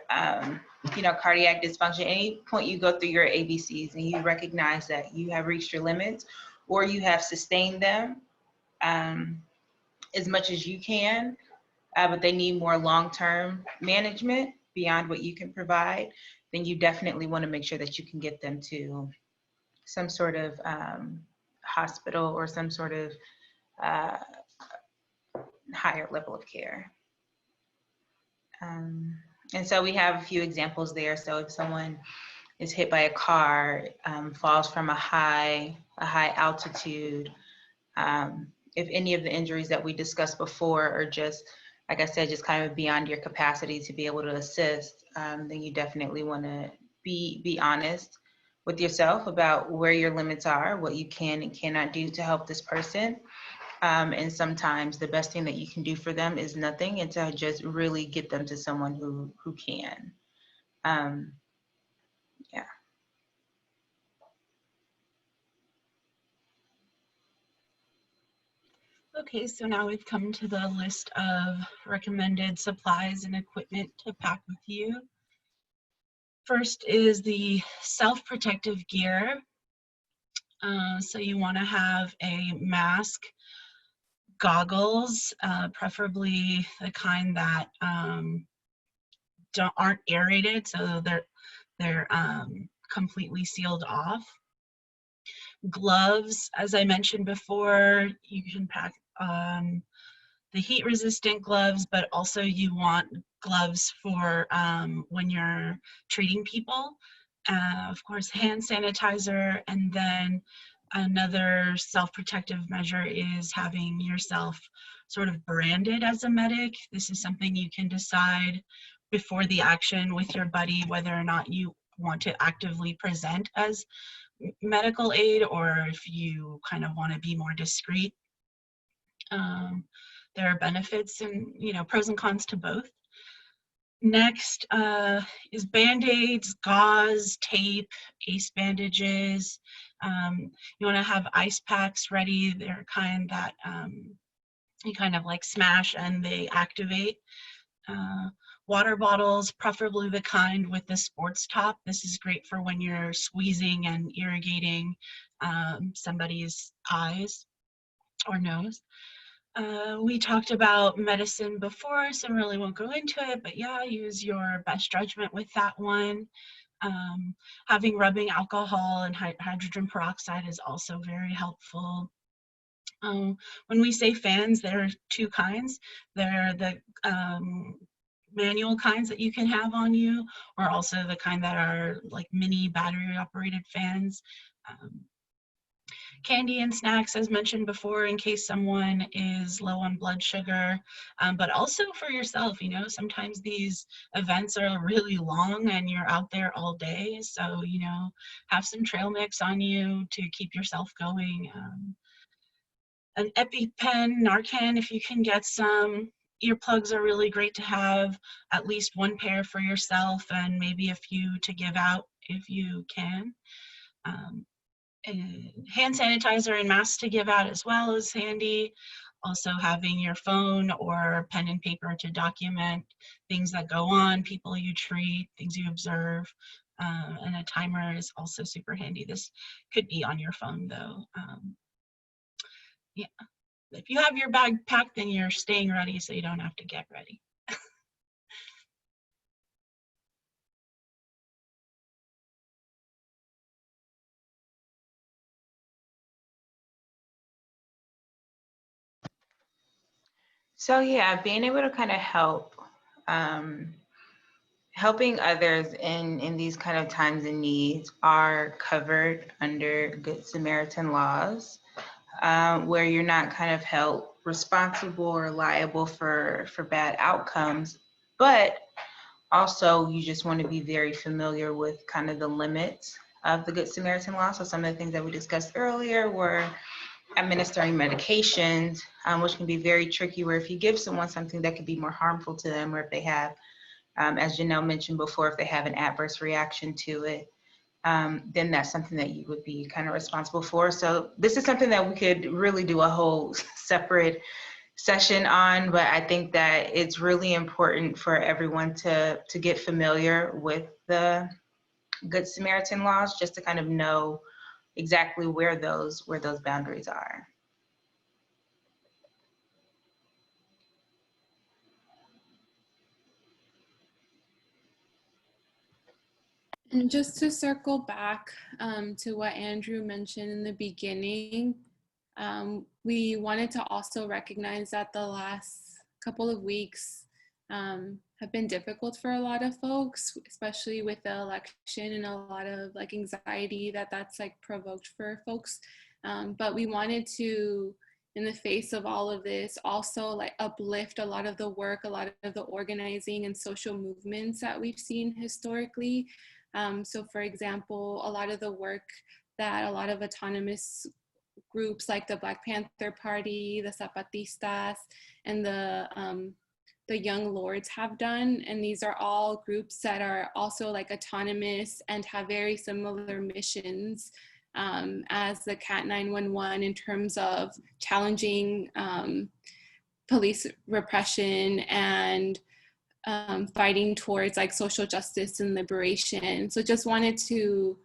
you know, cardiac dysfunction, any point you go through your ABCs and you recognize that you have reached your limits or you have sustained them as much as you can, but they need more long-term management beyond what you can provide, then you definitely want to make sure that you can get them to some sort of hospital or some sort of higher level of care. And so we have a few examples there. So if someone is hit by a car, falls from a high altitude, if any of the injuries that we discussed before are just, like I said, just kind of beyond your capacity to be able to assist, then you definitely want to be honest with yourself about where your limits are, what you can and cannot do to help this person. And sometimes the best thing that you can do for them is nothing, and to just really get them to someone who can. Yeah. Okay, so now we've come to the list of recommended supplies and equipment to pack with you. First is the self-protective gear. So you want to have a mask, goggles, preferably the kind that aren't aerated, so they're completely sealed off. Gloves, as I mentioned before, you can pack the heat resistant gloves, but also you want gloves for when you're treating people. Of course, hand sanitizer, and then another self-protective measure is having yourself sort of branded as a medic. This is something you can decide before the action with your buddy whether or not you want to actively present as medical aid or if you kind of want to be more discreet. There are benefits and, you know, pros and cons to both. Next is Band-Aids, gauze, tape, ACE bandages. You want to have ice packs ready. They're kind that you kind of like smash and they activate. Water bottles, preferably the kind with the sports top. This is great for when you're squeezing and irrigating somebody's eyes or nose. We talked about medicine before, so really won't go into it, but yeah, use your best judgment with that one. Having rubbing alcohol and hydrogen peroxide is also very helpful. When we say fans, there are two kinds. There are the manual kinds that you can have on you, or also the kind that are like mini battery operated fans. Candy and snacks, as mentioned before, in case someone is low on blood sugar, but also for yourself. You know, sometimes these events are really long and you're out there all day. So, you know, have some trail mix on you to keep yourself going. An EpiPen, Narcan, if you can get some. Earplugs are really great to have, at least one pair for yourself and maybe a few to give out if you can. And hand sanitizer and masks to give out as well is handy. Also having your phone or pen and paper to document things that go on, people you treat, things you observe. And a timer is also super handy. This could be on your phone though. Yeah. If you have your bag packed, then you're staying ready so you don't have to get ready. So yeah, being able to kind of help, helping others in these kind of times and needs are covered under Good Samaritan laws, where you're not kind of held responsible or liable for bad outcomes, but also you just want to be very familiar with kind of the limits of the Good Samaritan law. So some of the things that we discussed earlier were administering medications, which can be very tricky, where if you give someone something that could be more harmful to them, or if they have, as Janelle mentioned before, if they have an adverse reaction to it, then that's something that you would be kind of responsible for. So this is something that we could really do a whole separate session on, but I think that it's really important for everyone to get familiar with the Good Samaritan laws, just to kind of know exactly where those boundaries are. And just to circle back to what Andrew mentioned in the beginning, we wanted to also recognize that the last couple of weeks have been difficult for a lot of folks, especially with the election and a lot of like anxiety that's like provoked for folks. But we wanted to, in the face of all of this, also like uplift a lot of the work, a lot of the organizing and social movements that we've seen historically. So for example, a lot of the work that a lot of autonomous groups like the Black Panther Party, the Zapatistas, and the Young Lords have done. And these are all groups that are also like autonomous and have very similar missions as the CAT 911 in terms of challenging police repression and fighting towards like social justice and liberation. So just wanted to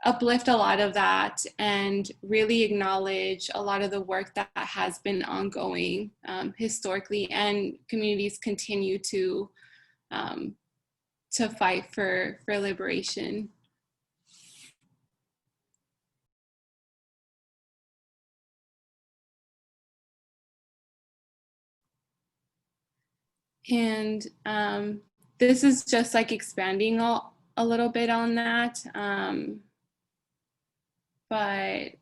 uplift a lot of that and really acknowledge a lot of the work that has been ongoing historically, and communities continue to fight for liberation. And this is just like expanding a little bit on that. But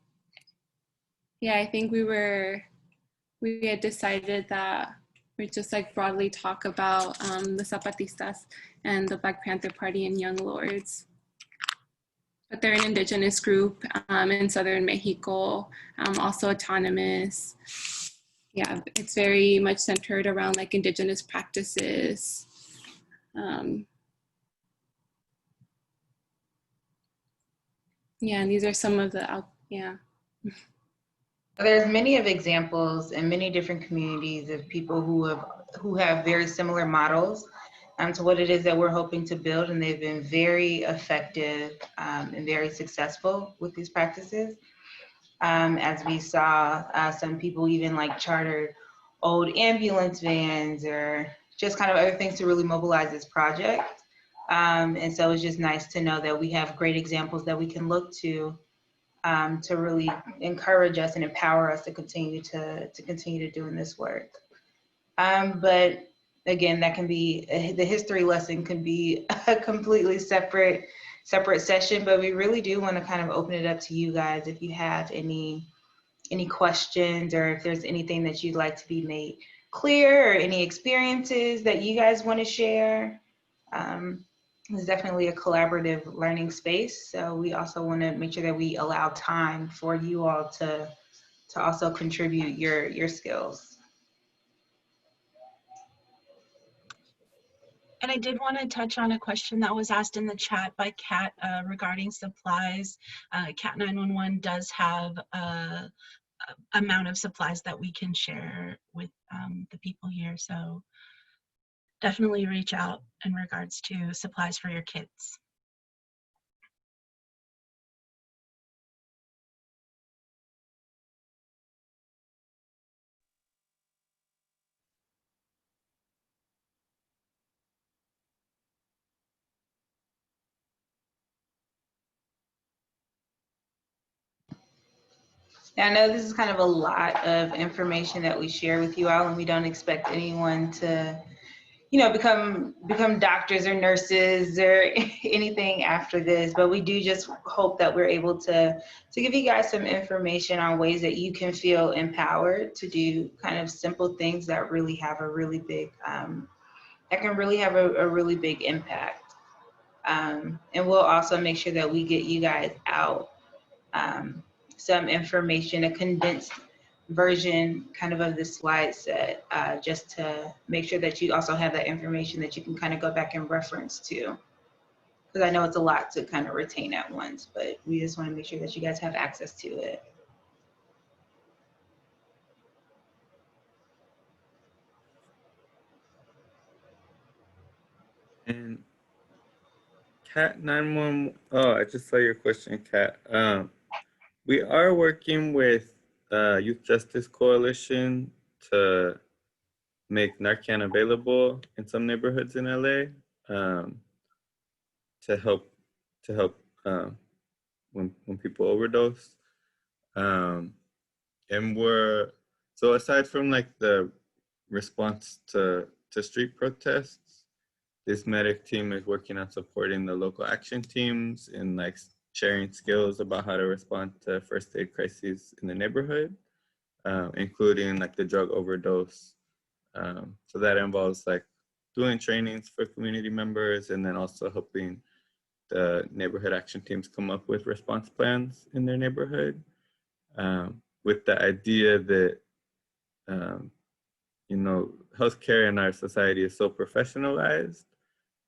yeah, I think we had decided that we just like broadly talk about the Zapatistas and the Black Panther Party and Young Lords. But they're an indigenous group in Southern Mexico, also autonomous. Yeah, it's very much centered around like indigenous practices. Yeah, and these are some of the, yeah. There's many of examples in many different communities of people who have very similar models to what it is that we're hoping to build, and they've been very effective and very successful with these practices. As we saw, some people even like chartered old ambulance vans or just kind of other things to really mobilize this project. And so it's just nice to know that we have great examples that we can look to really encourage us and empower us to continue doing this work. But again, that can be, the history lesson can be a completely separate session, but we really do want to kind of open it up to you guys if you have any questions, or if there's anything that you'd like to be made clear, or any experiences that you guys want to share. It's definitely a collaborative learning space, so we also want to make sure that we allow time for you all to also contribute your skills. And I did want to touch on a question that was asked in the chat by Kat regarding supplies. Cat 911 does have a amount of supplies that we can share with the people here, so definitely reach out in regards to supplies for your kids. Now, I know this is kind of a lot of information that we share with you all, and we don't expect anyone to, you know, become doctors or nurses or anything after this, but we do just hope that we're able to give you guys some information on ways that you can feel empowered to do kind of simple things that really have a really big, that can really have a really big impact. And we'll also make sure that we get you guys out some information, a condensed version kind of this slide set, just to make sure that you also have that information that you can kind of go back and reference to. Because I know it's a lot to kind of retain at once, but we just want to make sure that you guys have access to it. And Cat 911, oh, I just saw your question, Cat. We are working with Youth Justice Coalition to make Narcan available in some neighborhoods in LA, to help when people overdose. And so aside from like the response to street protests, this medic team is working on supporting the local action teams and like sharing skills about how to respond to first aid crises in the neighborhood, including like the drug overdose. So that involves like doing trainings for community members, and then also helping the neighborhood action teams come up with response plans in their neighborhood, with the idea that, you know, healthcare in our society is so professionalized,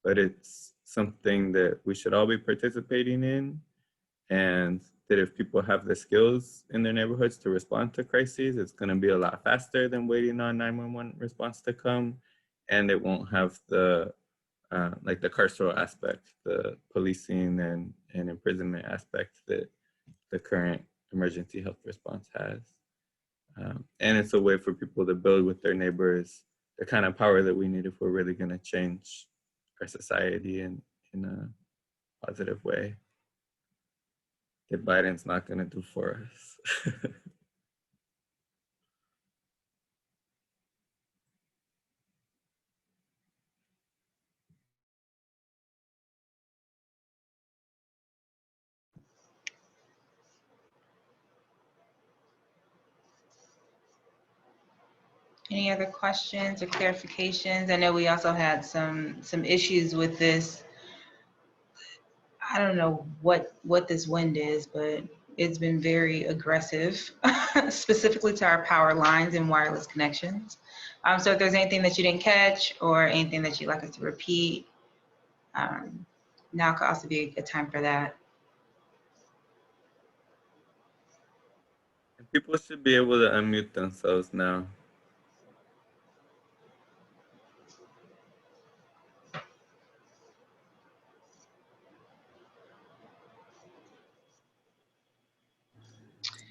but it's something that we should all be participating in, and that if people have the skills in their neighborhoods to respond to crises, it's going to be a lot faster than waiting on 911 response to come, and it won't have the like the carceral aspect, the policing and imprisonment aspect that the current emergency health response has. And it's a way for people to build with their neighbors the kind of power that we need if we're really going to change our society in a positive way that Biden's not going to do for us. Any other questions or clarifications? I know we also had some issues with this. I don't know what this wind is, but it's been very aggressive, specifically to our power lines and wireless connections. So if there's anything that you didn't catch or anything that you'd like us to repeat, Now could also be a good time for that. People should be able to unmute themselves now.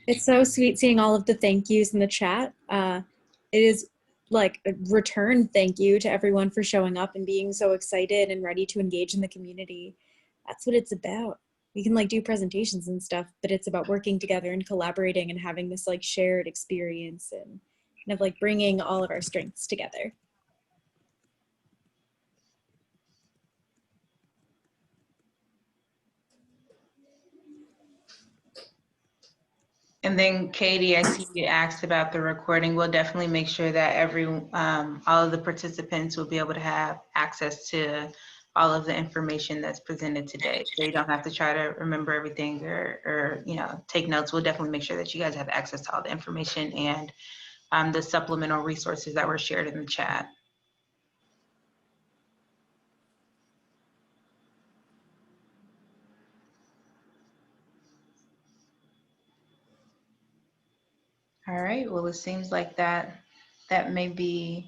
It's so sweet seeing all of the thank yous in the chat. It is like a return thank you to everyone for showing up and being so excited and ready to engage in the community. That's what it's about. We can like do presentations and stuff, but it's about working together and collaborating and having this like shared experience and kind of like bringing all of our strengths together. And then Katie, I see you asked about the recording. We'll definitely make sure that all of the participants will be able to have access to all of the information that's presented today. So you don't have to try to remember everything or take notes. We'll definitely make sure that you guys have access to all the information and the supplemental resources that were shared in the chat. All right, well, it seems like that may be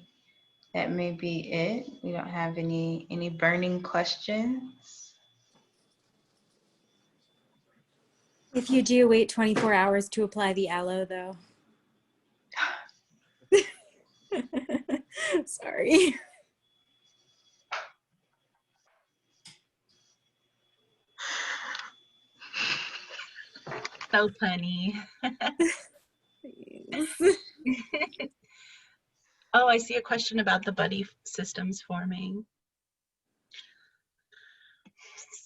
it. We don't have any burning questions. If you do, wait 24 hours to apply the aloe though. Sorry. So funny. Oh, I see a question about the buddy systems forming.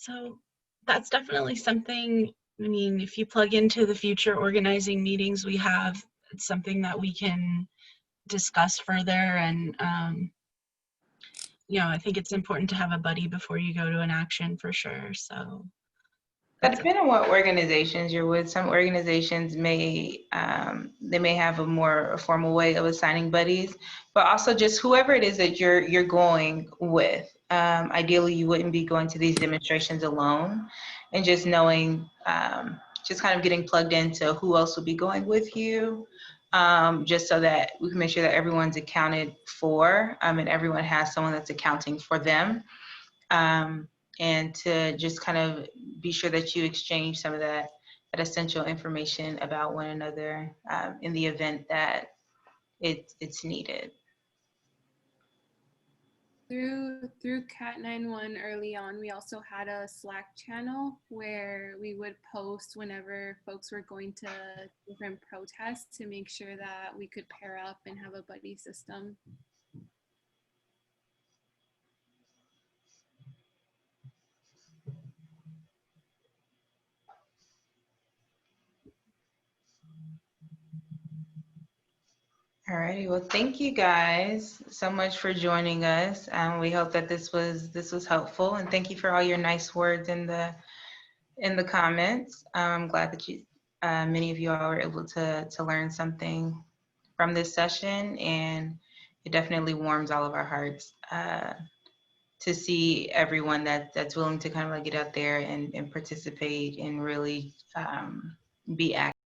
So that's definitely something, I mean, if you plug into the future organizing meetings we have, it's something that we can discuss further. And, I think it's important to have a buddy before you go to an action for sure. So That depends on what organizations you're with. Some organizations may have a more formal way of assigning buddies, but also just whoever it is that you're going with. Ideally, you wouldn't be going to these demonstrations alone, and just knowing, just kind of getting plugged into who else will be going with you, just so that we can make sure that everyone's accounted for, and everyone has someone that's accounting for them. And to just kind of be sure that you exchange some of that essential information about one another in the event that it's needed. Through Cat 911 early on, we also had a Slack channel where we would post whenever folks were going to different protests to make sure that we could pair up and have a buddy system. All righty. Well, thank you guys so much for joining us. We hope that this was helpful, and thank you for all your nice words in the comments. I'm glad that many of you all were able to learn something from this session, and it definitely warms all of our hearts to see everyone that's willing to kind of like get out there and participate and really be active.